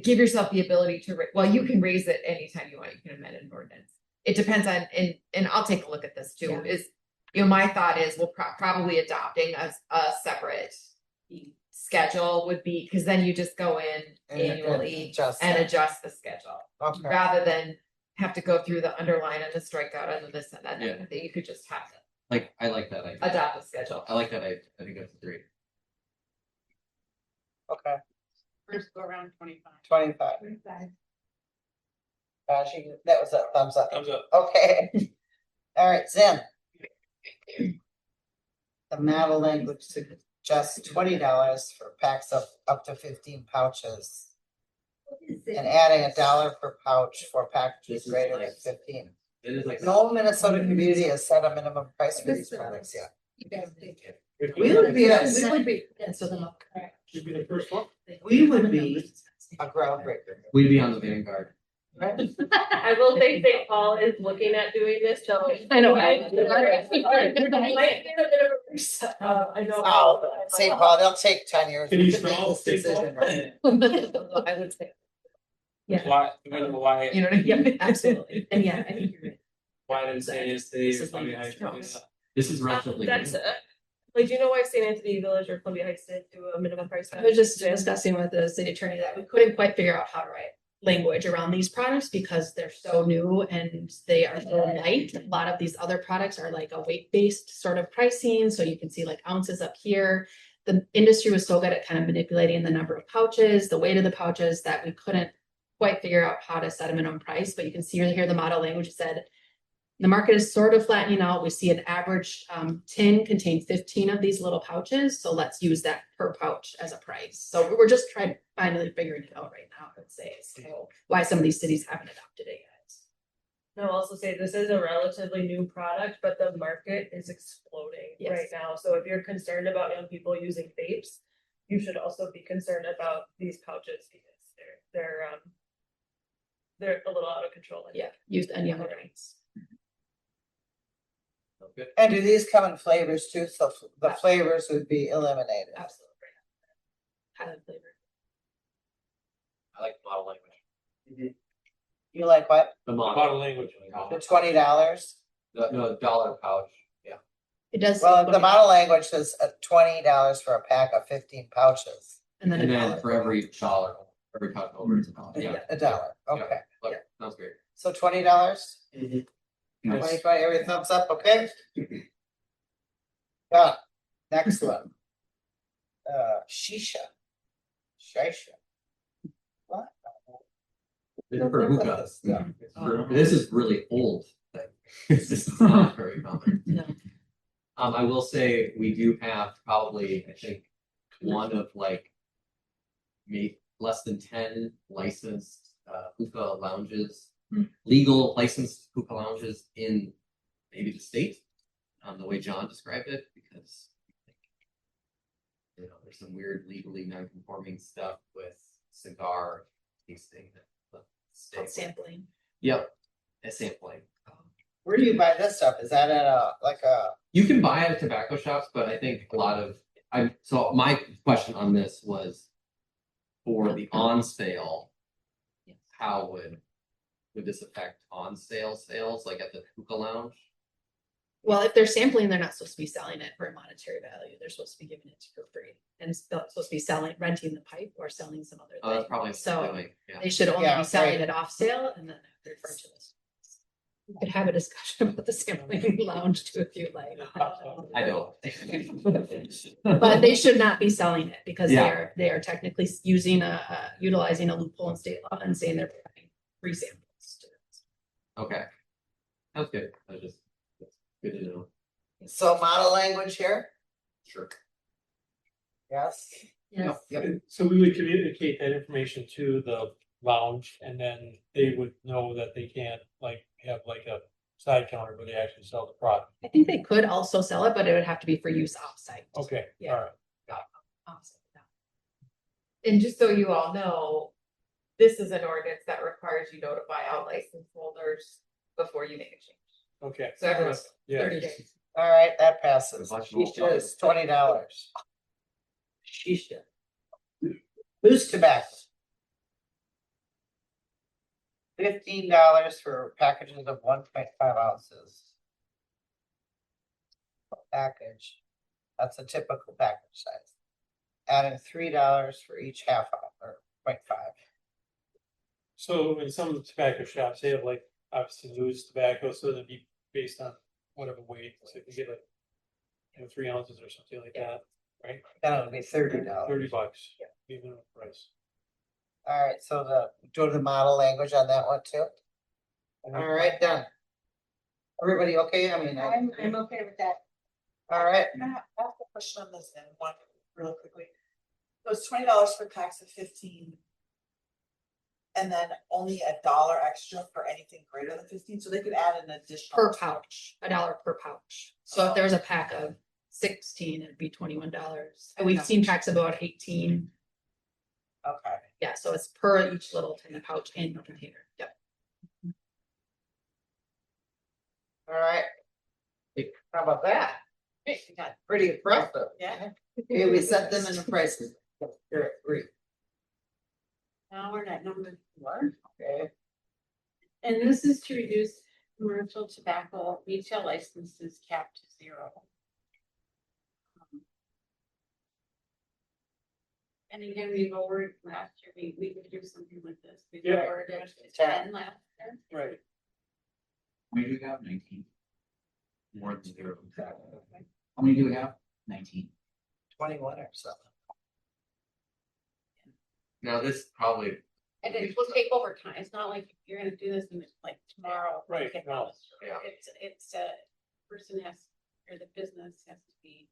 Give yourself the ability to, you can raise it anytime you want. You can amend an ordinance. It depends on, and I'll take a look at this too, my thought is we'll probably adopting a separate schedule would be, because then you just go in annually and adjust the schedule. Okay. Rather than have to go through the underline and the strikeout and the this and that. Yeah. You could just have to I like that idea. adopt a schedule. I like that. I think that's great. Okay, First go around 25. 25. That was a thumbs up. Thumbs up. Okay. All right, Zim. The model language suggests $20 for packs of up to 15 pouches. And adding $1 per pouch for packages greater than 15. It is like. No Minnesota community has set a minimum price for these products yet. We would be a Should be the first one. We would be a groundbreaker. We'd be on the vanguard. I will say St. Paul is looking at doing this, so. I know. Might be a bit of a I know. Oh, St. Paul, they'll take 10 years. Can you to make smell this St. Paul? decision, right? I would say. Why, why, You know what I mean? Yeah, absolutely. And yeah, I think you're right. why didn't St. Anthony or Columbia Heights do that? This is relatively. That's, like, do you know why St. Anthony Village or Columbia Heights did do a minimum price? I was just discussing with the city attorney that we couldn't quite figure out how to write language around these products because they're so new and they are so light. A lot of these other products are like a weight-based sort of pricing. So you can see like ounces up here. The industry was so good at kind of manipulating the number of pouches, the weight of the pouches, that we couldn't quite figure out how to set a minimum price. But you can see here the model language said The market is sort of flattening out. We see an average tin contain 15 of these little pouches. So let's use that per pouch as a price. So we're just trying finally figuring it out right now, I would say, so why some of these cities haven't adopted it yet. And I'll also say this is a relatively new product, but the market is exploding Yes. right now. So if you're concerned about young people using vapes, you should also be concerned about these pouches because they're a little out of control. Yeah, youth and young adults. Good. And do these come in flavors too? So the flavors would be eliminated. Absolutely. Highland flavor. I like the model language. You like what? The Model language. The $20? No, dollar pouch. Yeah. It does. Well, the model language is $20 for a pack of 15 pouches. And then And a then dollar. for every dollar, every pouch over, it's a dollar. Yeah. $1. Okay. Look, sounds great. So $20? 20, every thumbs up, okay? Done. Next one. Shisha. Shisha. What? It's for hookah. Yeah. This is really old thing. This is not very common. No. I will say we do have probably, I think, one of like maybe less than 10 licensed hookah lounges, legal licensed hookah lounges in maybe the state, the way John described it, because there's some weird legally non-conforming stuff with cigar tasting. Sampling. Yep, a sampling. Where do you buy this stuff? Is that at a You can buy it at tobacco shops, but I think a lot of so my question on this was for the on sale, how would this affect on sale sales like at the hookah lounge? Well, if they're sampling, they're not supposed to be selling it for a monetary value. They're supposed to be giving it for free and supposed to be renting the pipe or selling some other Oh, thing. that's probably So yeah. they should only Yeah, be selling right. it off sale and then refer to this. We could have a discussion about the sampling lounge too if you like. I don't. But they should not be selling it because Yeah. they are technically utilizing a loophole in state law and saying they're providing free samples to them. Okay. Sounds good. That's good to know. so model language here? Sure. Yes. Yes. Yep. So we would communicate that information to the lounge and then they would know that they can't like have like a side counter where they actually sell the product. I think they could also sell it, but it would have to be for use offsite. Okay, Yeah. all right. Offsite, yeah. And just so you all know, this is an ordinance that requires you notify all license holders before you make a change. Okay. So everyone's Yeah. 30 days. All right, that passes. Much more. Shisha is $20. Shisha. Loose tobacco. $15 for packages of 1.5 ounces. Package. That's a typical package size. Adding $3 for each half ounce or 0.5. So in some of the tobacco shops, they have like obviously loose tobacco, so it'd be based on whatever weight, so you can get like 3 ounces or something like that, right? Then it would be $30. $30, even the price. All right, so do the model language on that one too. All right, done. Everybody okay? I mean, I'm okay with that. all right. I'm gonna ask a question on this and one real quickly. So it's $20 for packs of 15. And then only $1 extra for anything greater than 15, so they could add an additional. Per pouch, $1 per pouch. So if there's a pack of 16, it'd be $21. And we've seen packs of about 18. Okay. Yeah, so it's per each little tiny pouch in the container. Yep. All right. How about that? Pretty impressive. Yeah. Okay, we set them in the prices. You're at 3. Now we're at number 4. Okay. And this is to reduce commercial tobacco retail licenses capped to 0. And again, we lowered last year, we could do something like this, we Yeah. lowered it to 10 last year. Right. How many do we have? 19. More than 0. How many do we have? 19. 21 or something. Now this probably And it will take over time. It's not like you're gonna do this and it's like tomorrow. you Right, get no. all this. Yeah. It's person has, or the business has to be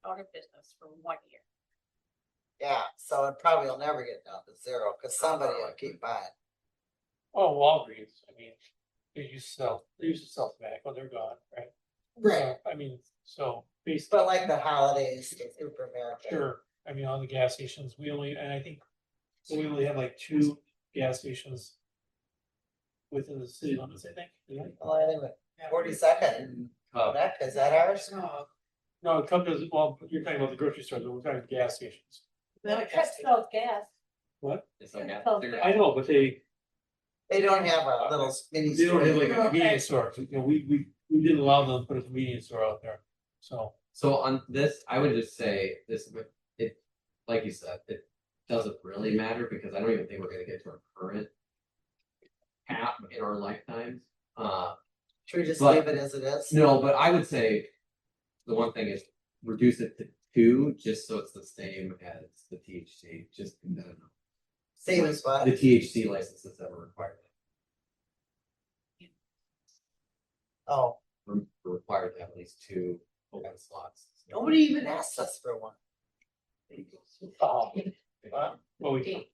out of business for 1 year. Yeah, so it probably will never get down to zero, cause somebody will keep buying. Oh, Walgreens, I mean, they used to sell tobacco, they're gone, right? So, I mean, so basically. But like the holidays, the supermarket. Sure, I mean, on the gas stations, we only have like 2 gas stations within the city limits, I think. Yeah. Well, I think 42nd and that, is that ours? No, it comes, well, you're talking about the grocery store, but we're talking gas stations. That's sells gas. What? It's like, I know, but they don't have a little mini. don't have like a Okay. convenience store, you know, we didn't allow them to put a convenience store out there, so. So on this, I would just say this, it, like you said, it doesn't really matter because I don't even think we're gonna get to our current cap in our lifetimes. Should we just But- leave it as it is? No, but I would say the one thing is reduce it to 2, just so it's the same as the THC, just, I don't know. Same as what? The THC licenses that were required. Oh, We're required to have at least 2 open slots. nobody even asked us for one. Oh. Well, we,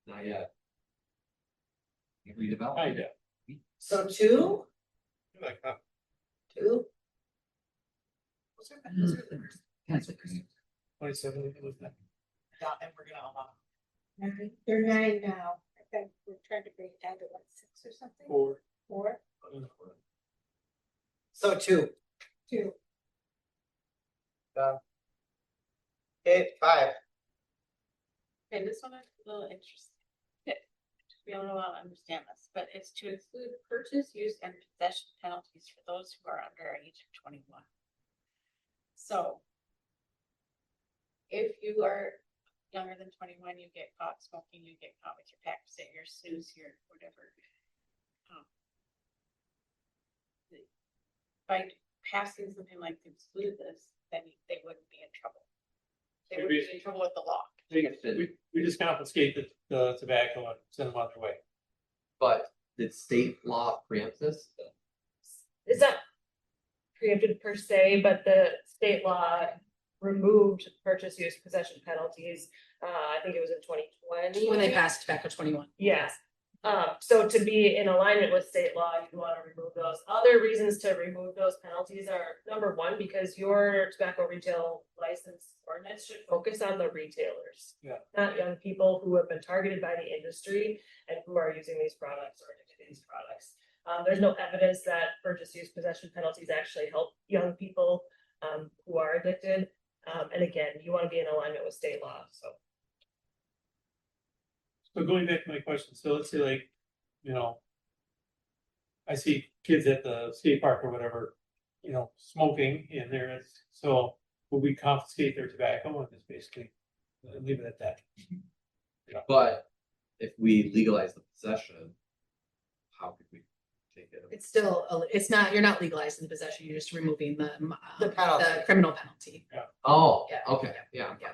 Not yet. Redevelop. I do. So 2? Like that. 2? That's okay. 27, was that? Yeah, and we're gonna allow. They're 9 now. I think we're trying to bring it down to what, 6 or something? 4. 4, So 2. 2. Okay, 5. Okay, this one is a little interesting. We don't know how to understand this, but it's to exclude purchase, use, and possession penalties for those who are under the age of 21. So if you are younger than 21, you get caught smoking, you get caught with your pack, say your snooze, your whatever. By passing something like to exclude this, then they wouldn't be in trouble. They would be in trouble with the law. We just confiscate the tobacco and send them on their way. But did state law preempt this? It's not preempted per se, but the state law removed purchase, use, possession penalties. I think it was in 2020. When they passed tobacco 21. Yes. So to be in alignment with state law, you want to remove those. Other reasons to remove those penalties are, number one, because your tobacco retail license ordinance should focus on the retailers. Yeah. Not young people who have been targeted by the industry and who are using these products or addicted to these products. There's no evidence that purchase, use, possession penalties actually help young people who are addicted. And again, you want to be in alignment with state law, so. So going back to my question, so let's say like, you know, I see kids at the skate park or whatever, you know, smoking in there, so will we confiscate their tobacco and just basically leave it at that? But if we legalize the possession, how could we take it? It's still, it's not, you're not legalizing the possession, you're just removing The penalty. the criminal penalty. Oh, Yeah. okay, yeah. Yeah.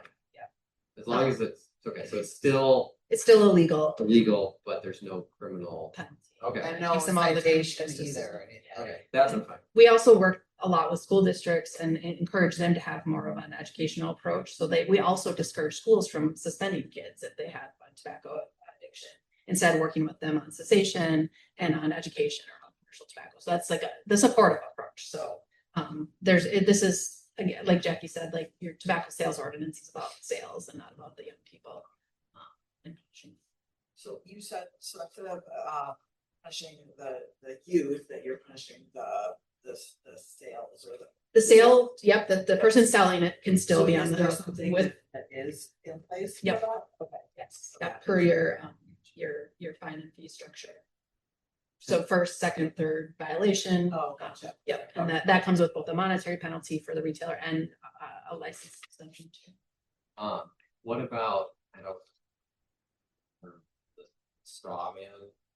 As long as it's, okay, so it's still It's still illegal illegal, but there's no criminal, penalty. okay, And no Keeps them out of the citation justice either. or system. anything. okay, that's fine. We also work a lot with school districts and encourage them to have more of an educational approach. So we also discourage schools from suspending kids if they have a tobacco addiction, instead working with them on cessation and on education or on commercial tobacco. So that's like the supportive approach. So this is, again, like Jackie said, like your tobacco sales ordinance is about sales and not about the young people. So you said, so instead of punishing the youth, that you're punishing the sales or The sale, yep, the person selling it can still So be is on there the, something with, that is in place for Yep. that? Okay. yes, that per your fine and fee structure. So first, second, third violation. Oh, gotcha. Yep, and that comes with both a monetary penalty for the retailer and a license extension too. What about, I don't. The straw man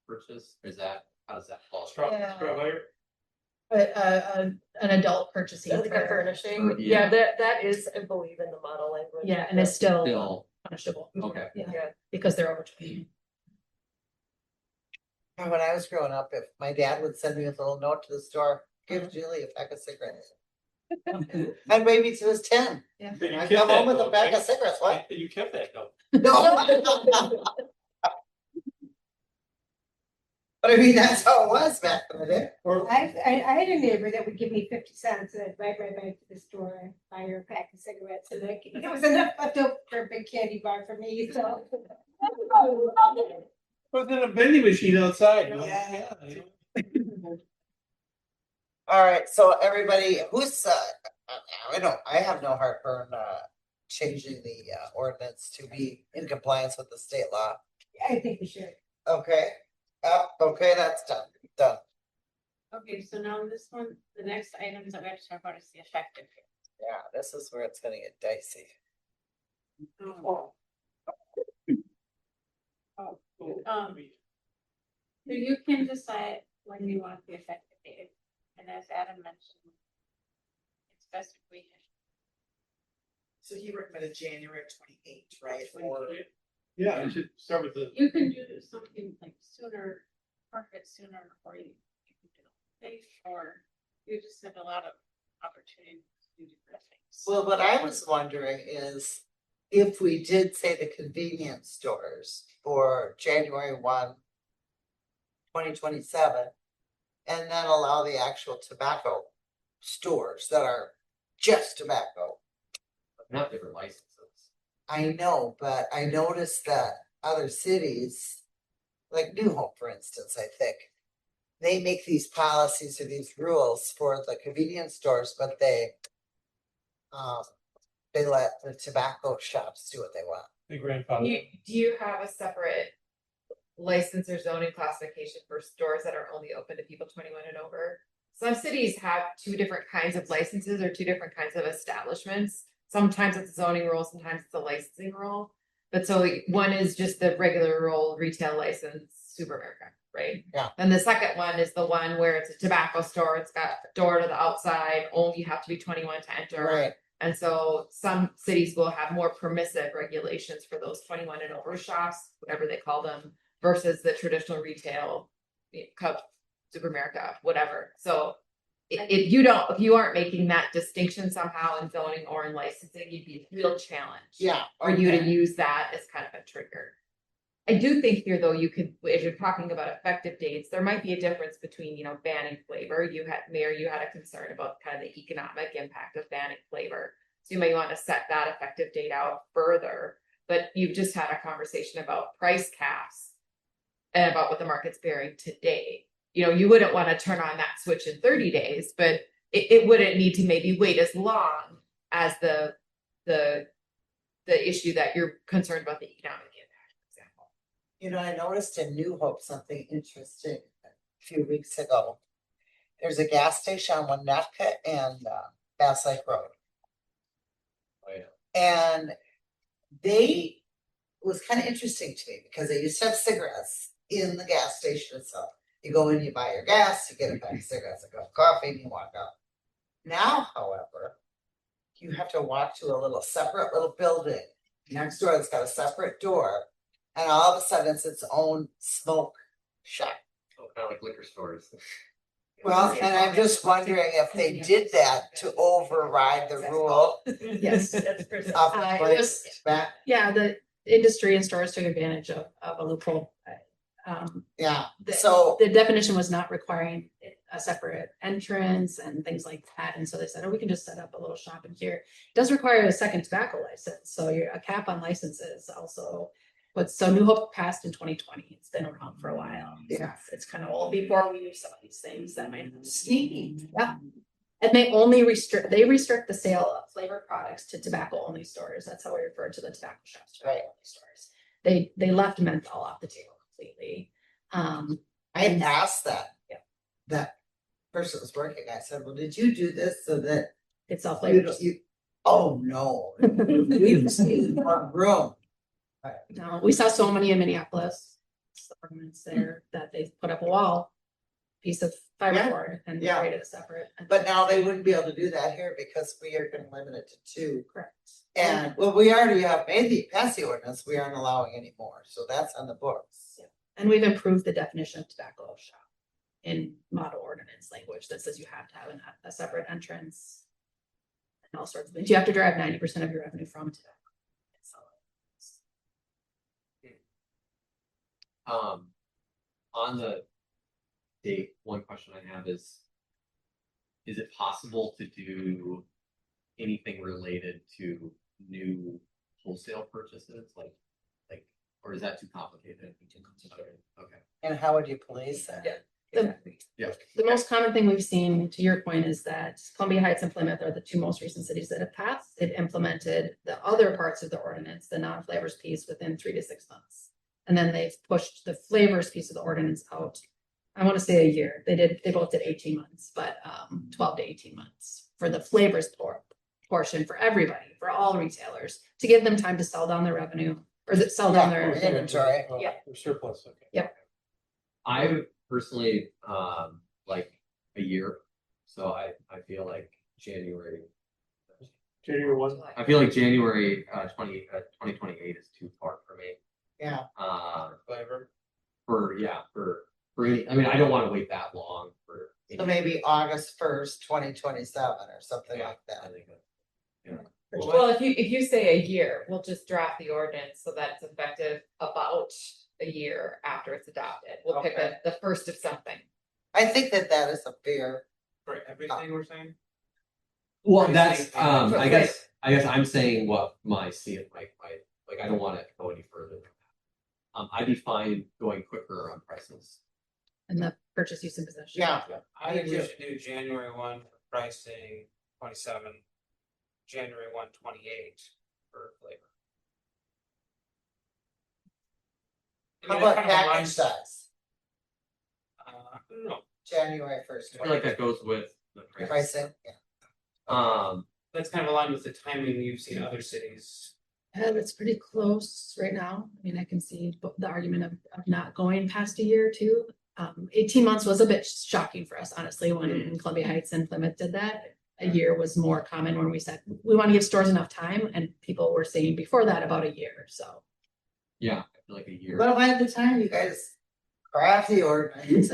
purchase, how does that fall? Straw Yeah. buyer? An adult purchasing. Like a for- furnishing, Yeah. yeah, that is, I believe, in the model language. Yeah, and it's still Still, punishable. okay, Yeah, Yeah. because they're over 20. And when I was growing up, if my dad would send me a little note to the store, give Julie a pack of cigarettes. I'd wait me till he was 10. Yeah. But you I'd kept come that home with a note, pack right? of cigarettes, what? You kept that note. No. But I mean, that's how it was back in the day. I had a neighbor that would give me 50 cents and I'd ride right back to the store and buy her a pack of cigarettes and like, it was enough left over for a big candy bar for me, so. Put in a vending machine outside. Yeah. All right, so everybody, who's, I have no heartburn, changing the, ordinance to be in compliance with the state law. I think we should. Okay, okay, that's done. Okay, so now this one, the next items that we have to talk about is the effective date. Yeah, this is where it's gonna get dicey. So you can decide when you want the effective date, and as Adam mentioned, it's best if we. So he recommended January 28th, right? Or Yeah, you should start with the. You can do something like sooner, mark it sooner, or you can do it late, or you just have a lot of opportunity to do different things. Well, what I was wondering is if we did say the convenience stores for January 1, 2027, and then allow the actual tobacco stores that are just tobacco. Not different licenses. I know, but I noticed that other cities, like New Hope, for instance, I think, they make these policies or these rules for the convenience stores, but they let the tobacco shops do what they want. The grandfather. Do you have a separate license or zoning classification for stores that are only open to people 21 and over? Some cities have two different kinds of licenses or two different kinds of establishments. Sometimes it's a zoning rule, sometimes it's a licensing rule. But so one is just the regular rule retail license, Super America, right? Yeah. And the second one is the one where it's a tobacco store. It's got a door to the outside. Only you have to be 21 to enter. Right. And so some cities will have more permissive regulations for those 21 and over shops, whatever they call them, versus the traditional retail, Cub, Super America, whatever. So if you aren't making that distinction somehow in zoning or in licensing, you'd be a real challenge. Yeah. For you to use that as kind of a trigger. I do think here, though, you could, if you're talking about effective dates, there might be a difference between, banning flavor. Mayor, you had a concern about kind of the economic impact of banning flavor. So you may want to set that effective date out further, but you've just had a conversation about price caps and about what the market's bearing today. You wouldn't want to turn on that switch in 30 days, but it wouldn't need to maybe wait as long as the issue that you're concerned about the economic impact. I noticed in New Hope something interesting a few weeks ago. There's a gas station on Winnetka and Bass Lake Road. Oh, yeah. And it was kind of interesting to me because they used to have cigarettes in the gas station itself. You go in, you buy your gas, you get a pack of cigarettes, a cup of coffee, and you walk out. Now, however, you have to walk to a separate little building next door that's got a separate door. And all of a sudden it's its own smoke shop. Oh, kind of like liquor stores. Well, and I'm just wondering if they did that to override the rule. Yes, that's precisely. Of the It place was- back. Yeah, the industry and stores took advantage of a loophole. Yeah, The- so, The definition was not requiring a separate entrance and things like that. And so they said, oh, we can just set up a little shop in here. It does require a second tobacco license. So you're a cap on licenses also. But so New Hope passed in 2020. It's been around for a while. Yeah. It's kind of old before we use some of these things that might have sneaky. Yeah. And they only restrict the sale of flavored products to tobacco only stores. That's how we refer to the tobacco shops, tobacco only stores. They left menthol off the table completely. I asked that. Yeah. That person was working, I said, well, did you do this so that It's all you flavored. don't, oh, no. You just need more room. No, we saw so many in Minneapolis, apartments there that they put up a wall, piece of fiberboard and Yeah. created a separate. But now they wouldn't be able to do that here because we are gonna limit it to 2. Correct. And, well, we already have passed the ordinance, we aren't allowing any more, so that's on the books. And we've improved the definition of tobacco shop in model ordinance language that says you have to have a separate entrance. And all sorts of things. You have to drive 90% of your revenue from tobacco. On the date, one question I have is it possible to do anything related to new wholesale purchases, like, or is that too complicated? Okay. And how would you police that? Yeah. Yeah. The most common thing we've seen, to your point, is that Columbia Heights and Plymouth are the two most recent cities that have passed. It implemented the other parts of the ordinance, the non-flavors piece, within 3 to 6 months. And then they've pushed the flavors piece of the ordinance out, I want to say a year. They both did 18 months, but 12 to 18 months for the flavors portion for everybody, for all retailers, to give them time to sell down their revenue or sell down their inventory. Yeah. Surplus, okay. Yep. I would personally like a year, so I feel like January. January 1. I feel like January 2028 is too far for me. Yeah. Flavor. For any, I mean, I don't want to wait that long for. So maybe August 1st, 2027 or something Yeah, like I that. think that. Well, if you say a year, we'll just draft the ordinance so that it's effective about a year after it's adopted. We'll pick Okay. the first of something. I think that is a fair. For everything we're saying? Well, Pricing that's and- I guess I'm saying what my like I don't want to go any further. I'd be fine going quicker on prices. and the purchase, use, and possession. Yeah. I think we should do January 1 for pricing, 27, January 1, 28 for flavor. I How mean, it about kind of package aligns- size? I don't know, January 1st. I feel like that goes with the price. Pricing, yeah. that's kind of aligned with the timing you've seen other cities. It's pretty close right now. I mean, I can see the argument of not going past a year or two. 18 months was a bit shocking for us, honestly, when Columbia Heights and Plymouth did that. A year was more common when we said, we want to give stores enough time, and people were saying before that about a year, so. Yeah, I feel like a year. But by the time you guys craft the ordinance,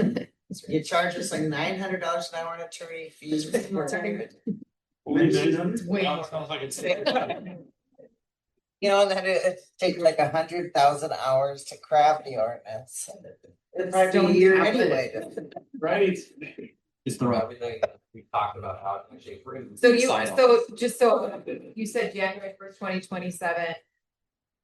you charge us like $900 an hour in attorney fees. Only 900? Way Wow, more. sounds like it's. You know, and then it takes like 100,000 hours to craft the ordinance. It'd probably be a Don't year have it. anyway. Right. Just throw everything we talked about how to actually bring. So you said January 1st, 2027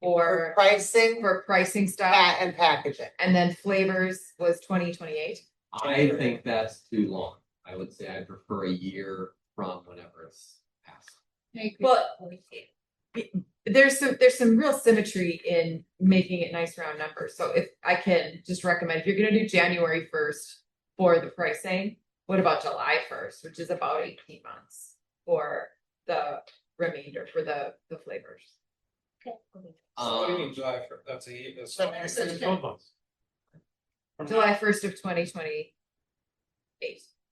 For for pricing pricing stuff, and packaging. and then flavors was 2028. I think that's too long. I would say I prefer a year from whenever it's passed. Well, there's some real symmetry in making it nice round numbers. So if I can just recommend, if you're gonna do January 1st for the pricing, what about July 1st, which is about 18 months for the remainder for the flavors? What do you mean July for, that's a year, that's. So It's 12 months. July 1st of 2028.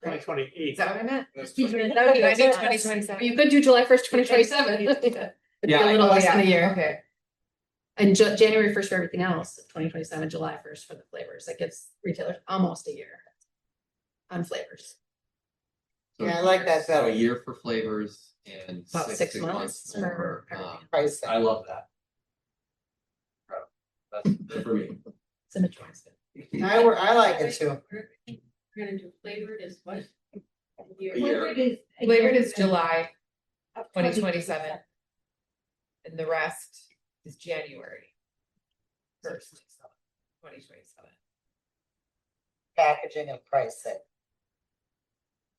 2028. Is that what I meant? That's Did I mean 2027? You could do July 1st, 2027. It'd be a little less than a year. Okay. And January 1st for everything else, 2027, July 1st for the flavors. That gives retailers almost a year on flavors. So Yeah, I like that So better. a year for flavors and About 6 months for, for everything. Pricing. I love that. That's good for me. Symmetry is good. I like it too. We're gonna do flavored as what? A year. Flavored is July 2027. And the rest is January 1st, 2027. Packaging and pricing.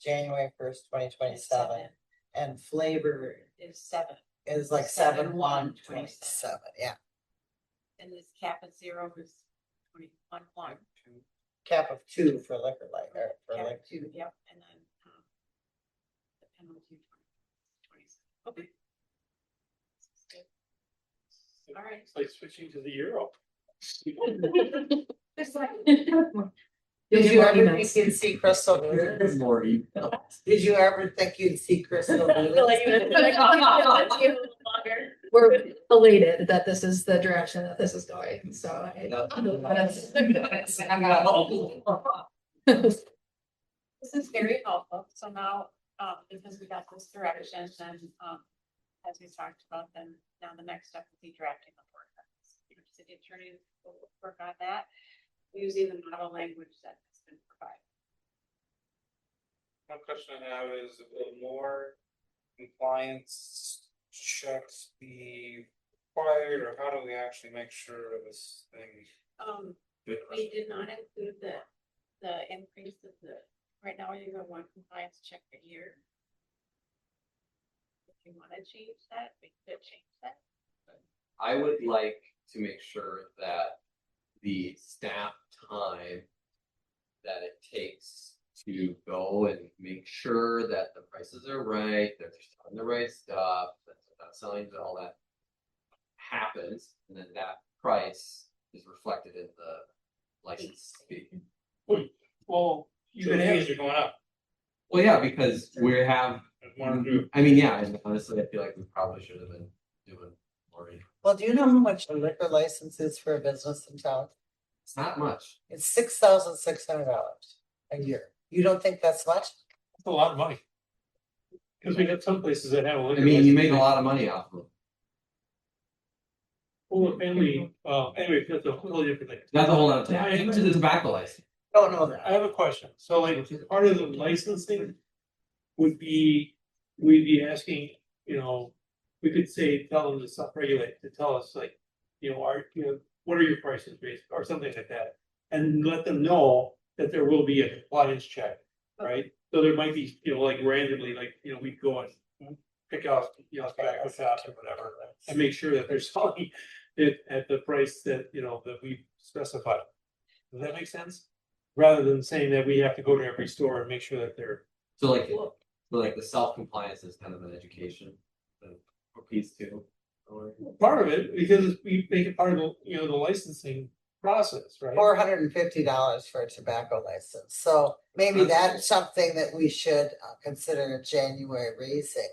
January 1st, 2027. And flavor Is 7, is like 7/1/27, yeah. and this cap at 0 is 21, Cap of 2 for liquor license, or for cap liquor. at 2, yep, and then, the penalty 20. Okay. All right. It's like switching to the euro. It's like. Did you more ever emails. think you'd see Crystal Blue? More email. Did you ever think you'd see Crystal Blue? Longer. we're elated that this is the direction that this is going, so. This is very helpful, so now, because we got this direction, then, as we talked about, then now the next step will be drafting the forecast. Your city attorney will work on that, using the model language that has been provided. One question I have is, will more compliance checks be required, or how do we actually make sure this thing? We did not include the increase of the, right now you have one compliance check a year. If you wanna change that, we could change that. I would like to make sure that the staff time that it takes to go and make sure that the prices are right, that they're selling the right stuff, that they're not selling all that happens, and then that price is reflected in the license fee. Well, your fees are going up. Well, yeah, because we have, I mean, yeah, and honestly, I feel like we probably should have been doing more. Well, do you know how much a liquor license is for a business in town? It's not much. It's $6,600 a year. You don't think that's much? That's a lot of money. Cause we got some places that have. A I liquor mean, you license. make a lot of money off of it. Well, anyway, that's a whole different thing. That's a whole other thing. Into the tobacco license. Don't know that. I have a question. So like, part of the licensing would be, we'd be asking, we could say, tell them to self-regulate, to tell us like, what are your prices based, or something like that. And let them know that there will be a compliance check, right? So there might be, like randomly, like, we go and pick out, tobacco shops or whatever, and make sure that they're selling it at the price that, that we specified. Does that make sense? Rather than saying that we have to go to every store and make sure that they're. So like the self-compliance is kind of an education piece too. Part of it, because we make it part of the, the licensing process, right? $450 for a tobacco license. So maybe that's something that we should consider a January raising.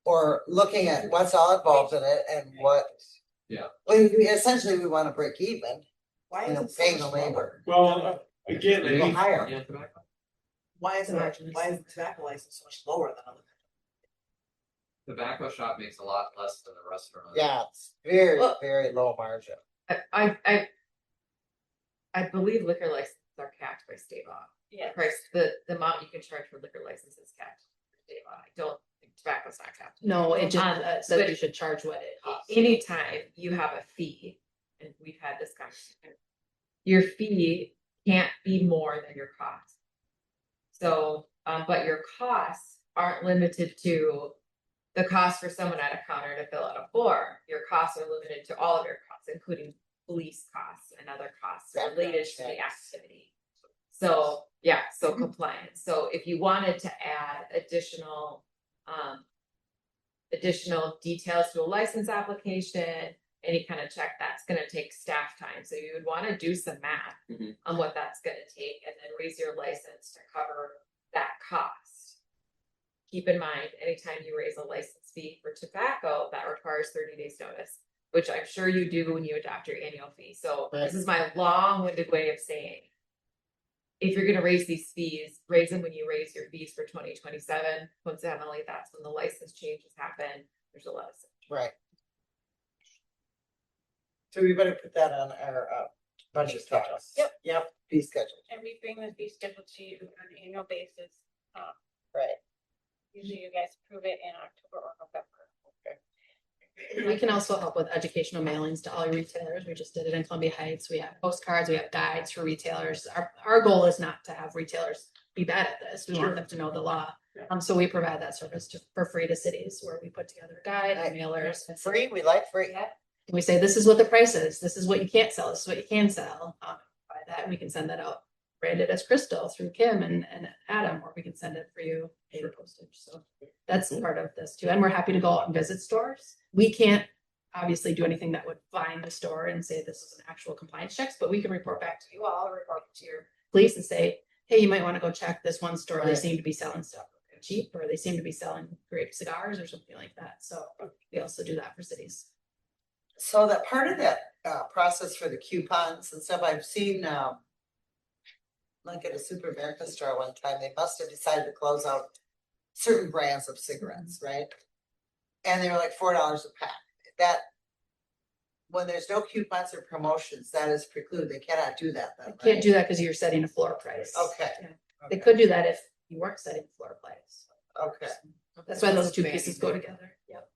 Or looking at what's all involved in it and what. Yeah. Well, essentially, we want to break even, Why is it so paying the much lower? labor. Well, again, I Go think, higher. Yeah, tobacco. Why is the tobacco license so much lower than other? Tobacco shop makes a lot less than a restaurant. Yeah, it's very, Well- very low margin. I believe liquor licenses are capped by state law. Yeah. Price, the amount you can charge for liquor license is capped by state law. I don't think tobacco's not capped. No, it just says but you should charge what it costs. Anytime you have a fee, and we've had this conversation, your fee can't be more than your cost. So, but your costs aren't limited to the cost for someone at a counter to fill out a form. Your costs are limited to all of your costs, including police costs and other costs related to the activity. So, yeah, so compliance. So if you wanted to add additional details to a license application, any kind of check, that's gonna take staff time. So you would wanna do some math on what that's gonna take and then raise your license to cover that cost. Keep in mind, anytime you raise a license fee for tobacco, that requires 30 days notice, which I'm sure you do when you adopt your annual fee. So this is my long-winded way of saying, if you're gonna raise these fees, raise them when you raise your fees for 2027. Coincidentally, that's when the license changes happen. There's a lot of. Right. So we better put that on our budget schedule. Yep, fee schedule. And we bring the fee schedule to you on an annual basis. Right. Usually you guys approve it in October or November. We can also help with educational mailings to all your retailers. We just did it in Columbia Heights. We have postcards, we have guides for retailers. Our goal is not to have retailers be bad at this. We want them to know the law. So we provide that service just for free to cities where we put together a guide, mailers. Free, we like free. And we say, this is what the price is. This is what you can't sell. This is what you can sell. By that, we can send that out branded as Crystal through Kim and Adam, or we can send it for you, pay the postage. So that's part of this too. And we're happy to go out and visit stores. We can't obviously do anything that would find the store and say this is an actual compliance checks, but we can report back to you all, or report to your police and say, hey, you might want to go check this one store. They seem to be selling stuff. cheap, or they seem to be selling great cigars or something like that, so we also do that for cities. So that part of that process for the coupons and stuff, I've seen like at a Super America store one time, they must have decided to close out certain brands of cigarettes, right? And they were like $4 a pack. That when there's no coupons or promotions, that is precluded. They cannot do that then, You can't right? do that because you're setting a floor price. Okay. Yeah. They could do that if you weren't setting a floor price. Okay. That's why those two pieces go together. Yep.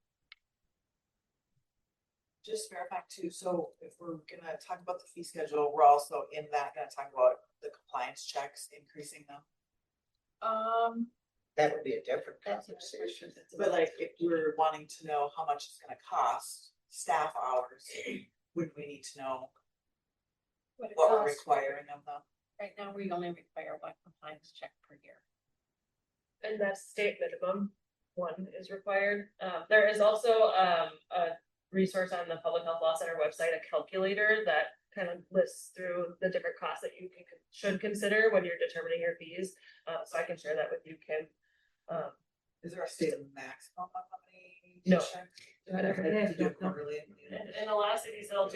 Just verify too, so if we're gonna talk about the fee schedule, we're also in that gonna talk about the compliance checks, increasing them. That would be a different conversation. But like, if we're wanting to know how much it's gonna cost, staff hours, would we need to know What it what we're costs. requiring of them? Right now, we only require one compliance check per year. And that's state minimum, one is required. There is also a resource on the Public Health Law Center website, a calculator that kind of lists through the different costs that you should consider when you're determining your fees. So I can share that with you, Kim. Is there a state maximum on how many? No. checks? Whatever it is, To do don't know. quarterly? In a lot of cities, they'll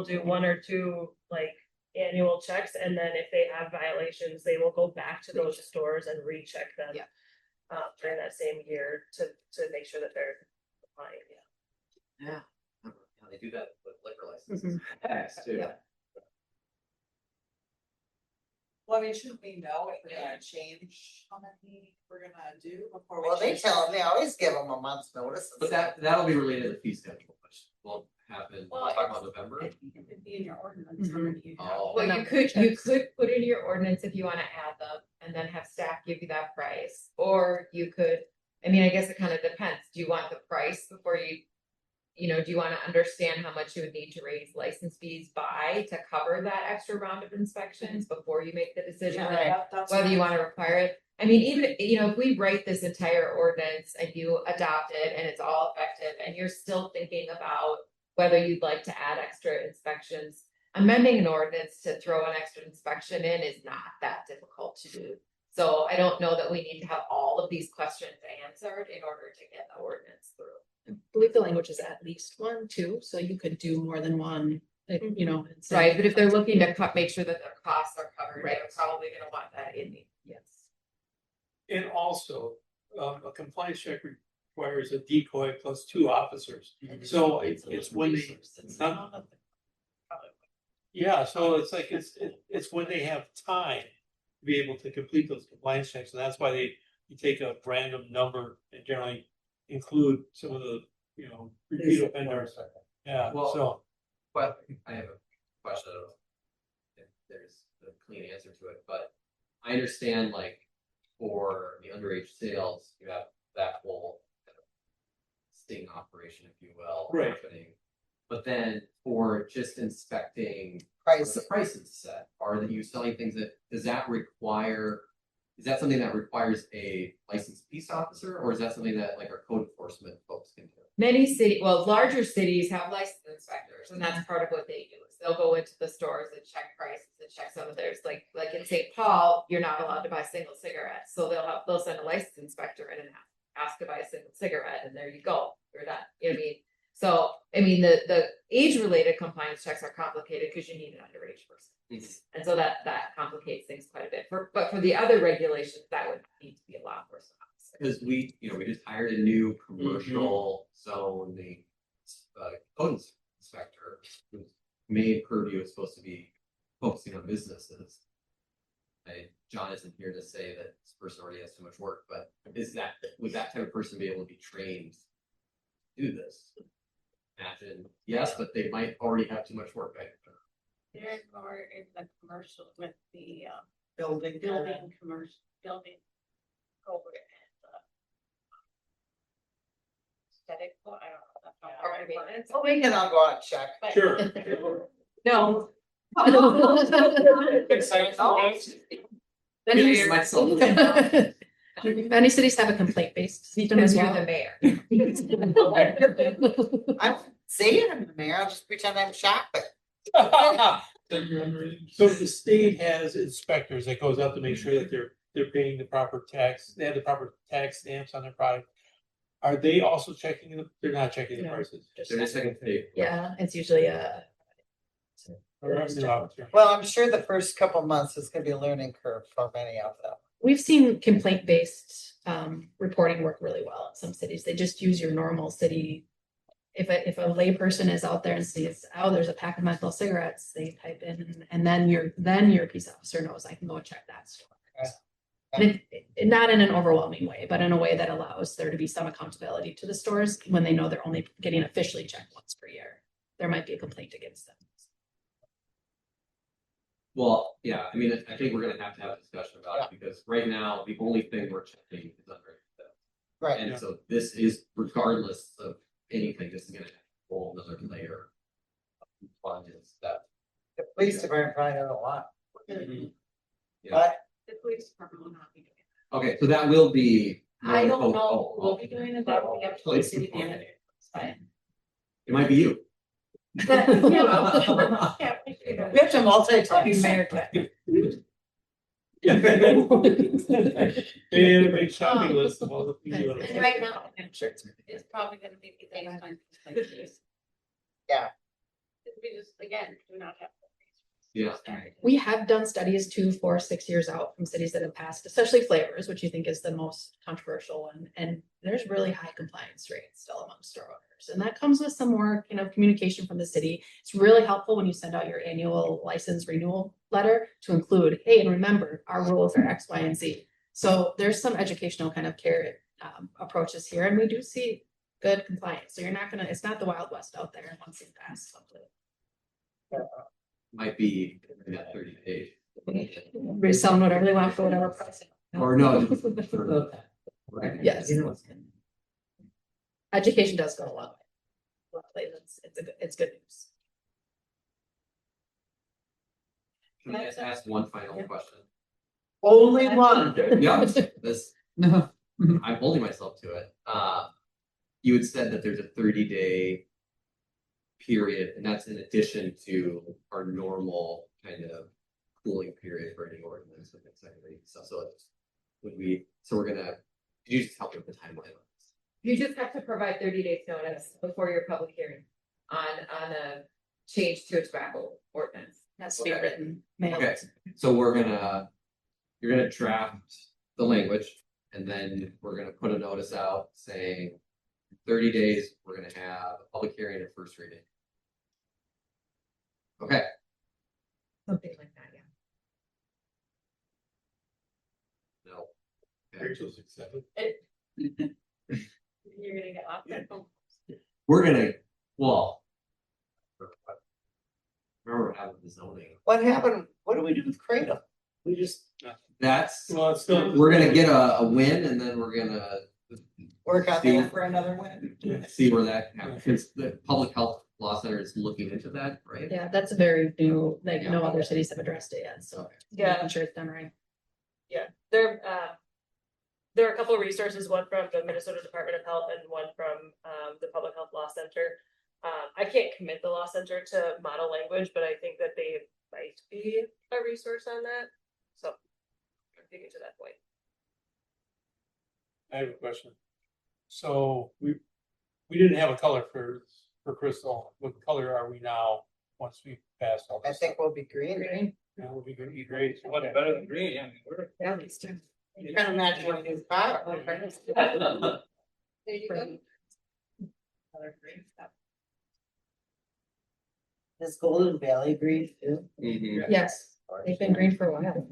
do one or two like annual checks, and then if they have violations, they will go back to those stores and recheck them. Yeah. During that same year to make sure that they're complying. Yeah, they do that with liquor licenses. Too. Yeah. Well, I mean, shouldn't we know if we're gonna change how many we're gonna do before we? Well, they change tell them, them? they always give them a month's notice. But that'll be related to the fee schedule, which won't happen, we'll Well, talk about November. I think it would be in your ordinance, how many you have. Oh, Well, you could put in your ordinance if you wanna add them and then have staff give you that price, or you could. I mean, I guess it kind of depends. Do you want the price before do you wanna understand how much you would need to raise license fees by to cover that extra round of inspections before you make the decision? Yeah, on That's whether you what- wanna require it? I mean, even, if we write this entire ordinance and you adopt it and it's all effective and you're still thinking about whether you'd like to add extra inspections, amending an ordinance to throw an extra inspection in is not that difficult to do. So I don't know that we need to have all of these questions answered in order to get the ordinance through. I believe the language is at least one, too, so you could do more than one, like, and say- Right, but if they're looking to make sure that their costs are covered, Right. they're probably gonna want that in the, Yes. And also, a compliance check requires a decoy plus 2 officers. So it's when they, yeah, so it's like, it's when they have time to be able to complete those compliance checks, and that's why you take a random number and generally include some of the, repeat offenders. Yeah, Well- so, But I have a question, I don't know if there's a clean answer to it, but I understand like for the underage sales, you have that whole kind of sting operation, if you will, Right. happening. But then for just inspecting Price. the prices set, are that you selling things is that something that requires a licensed peace officer, or is that something that like our code enforcement folks can do? larger cities have licensed inspectors, and that's part of what they do, is they'll go into the stores and check prices and check some of theirs, like in St. Paul, you're not allowed to buy single cigarettes, so they'll send a licensed inspector in and ask to buy a single cigarette, and there you go, you're done, you know what I mean? So, I mean, the age-related compliance checks are complicated, because you need an underage person. And so that complicates things quite a bit, but for the other regulations, that would need to be a law enforcement officer. Because we just hired a new commercial zone, the code inspector, whose main purview is supposed to be focusing on businesses. John isn't here to say that this person already has too much work, but would that type of person be able to be trained to do this? Imagine, yes, but they might already have too much work, right? They're more in the commercial with the Building. building commercial, building over and aesthetic, well, I don't know. That's not Or the right word. maintenance. Well, we can all go out and check. But- sure. No. Many cities have a complaint-based system as Because you're well. the mayor. I'm saying I'm the mayor, I'll just pretend I'm shopping. So the state has inspectors that goes out to make sure that they're paying the proper tax, they have the proper tax stamps on their product. Are they also checking they're not checking the No. prices? They're just saying, hey, Yeah, it's usually Or revenue officer? Well, I'm sure the first couple months is gonna be a learning curve for many of them. We've seen complaint-based reporting work really well in some cities. They just use your normal city. If a layperson is out there and sees, oh, there's a pack of menthol cigarettes, they type in, and then your peace officer knows I can go check that store. Right. And not in an overwhelming way, but in a way that allows there to be some accountability to the stores when they know they're only getting officially checked once per year. There might be a complaint against them. well, yeah, I mean, I think we're gonna have to have a discussion about it, because right now, the only thing we're checking is under. Right. And so this is regardless of anything, this is gonna have a whole another layer of compliance that. The police department probably doesn't want. Yeah. But The police department will not be doing Okay, so that will be. that. I don't oh, know oh, who will be doing it, that will be up to the Police city department. manager. It's fine. It might be you. Yeah, we can do we have to multitask. mayor. Yeah. They had a big shopping list of all the people. that. And right now, I'm sure it's probably gonna be the things on. Yeah. We just, again, do not have. Yeah. We have done studies 2, 4, 6 years out from cities that have passed, especially flavors, which you think is the most controversial one. And there's really high compliance rates still among store owners. And that comes with some more, communication from the city. It's really helpful when you send out your annual license renewal letter to include, hey, and remember, our rules are X, Y, and Z. So there's some educational kind of carrot approaches here, and we do see good compliance. So it's not the Wild West out there once you pass something. Might be in that 30 days. We're selling whatever they want for whatever price. Or no. Right. Yes. Education does go a long way. It's good news. Can I just ask one final question? Only one. Yeah, this, I'm holding myself to it. You had said that there's a 30-day period, and that's in addition to our normal kind of cooling period for any ordinance with secondary stuff. So we're gonna, could you just help me with the timeline on this? You just have to provide 30 days notice before your public hearing on a change to a tobacco ordinance. Has to be Okay. written. mailed. Okay, so you're gonna draft the language, and then we're gonna put a notice out saying 30 days, we're gonna have a public hearing and first reading. Okay, Something like that, yeah. no. Rachel's excited. You're gonna get off that phone. We're gonna, well. Remember what happened with the zoning? What happened? What do we do with Kratom? We just That's, Well, it's still. we're gonna get a win, and then we're gonna work on See- that for another win. see where that happens, because the Public Health Law Center is looking into that, right? Yeah, that's a very new, no other cities have addressed it yet, so. Yeah. Making sure it's done right. There are a couple of resources, one from the Minnesota Department of Health and one from the Public Health Law Center. I can't commit the Law Center to model language, but I think that they might be a resource on that. So I'm thinking to that point. I have a question. So we didn't have a color for Crystal. What color are we now, once we pass all I this? think we'll be green. Yeah, we'll be good, eat great. What's better than green? I mean, Yeah, these two. You can imagine a new car. There you go. Is Golden Valley green too? Mhm. Yes, they've been green for a while.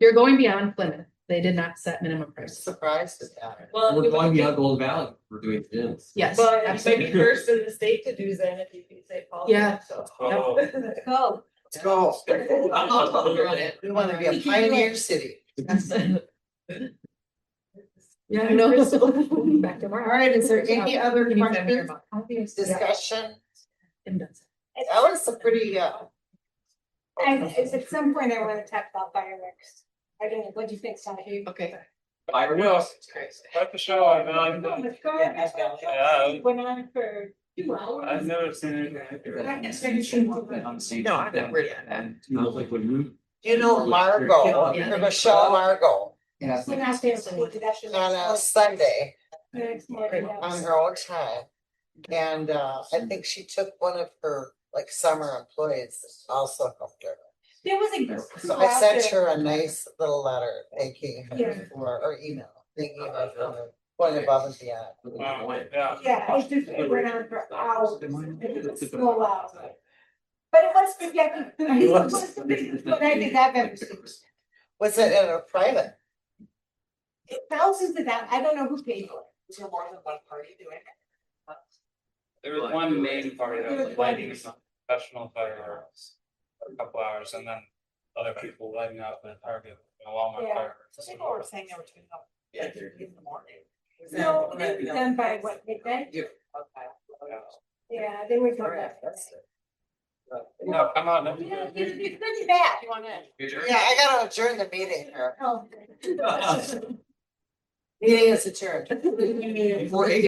You're going beyond Plymouth. They did not set minimum prices. Surprised at that. Well, We're going beyond Golden Valley, we're doing gyms. Yes, Well, you might absolutely. be first in the state to do Zen if you can say Paul. Yeah. So. Oh. Let's go. Let's go. We want to be a pioneer city. Yeah, I know. Back to All work. right, is there any other Can you send me your questions, mom? discussion? Tim does. That was a pretty, At some point, I want to talk about fireworks. I don't know, what do you think, Sahi? Okay. Fireworks. Like the show, I know. Let's go. Yeah. Went on for 2 hours. I've never seen it. no, I never. Sounds like when you You know Margot, Yeah. or Michelle Margot, Yeah. We're not there for possession. on a Sunday Next morning, yeah. on her own time. And I think she took one of her like summer employees also helped her. There was a. So I sent her a nice little letter thanking Yeah. her for, or email, thanking her for going above and beyond. Yeah. Yeah, it went on for hours. It was so loud. But it was good, yeah, it was the biggest one I think I've ever seen. Was it in a private? Thousands of that, I don't know who paid for it. Is there more than one party doing it? There was one main party that was lighting some professional fireworks for a couple hours, and then other people lighting up in Target, Walmart Yeah. fireworks. So people were saying they were tuning up like 3 in the morning. Was that- No, it was done by what, midnight? Okay. Yeah, they were doing that. No, come on. Yeah, it's pretty bad. You wanna? Yeah, I gotta adjourn the meeting here. Oh. Meeting is adjourned.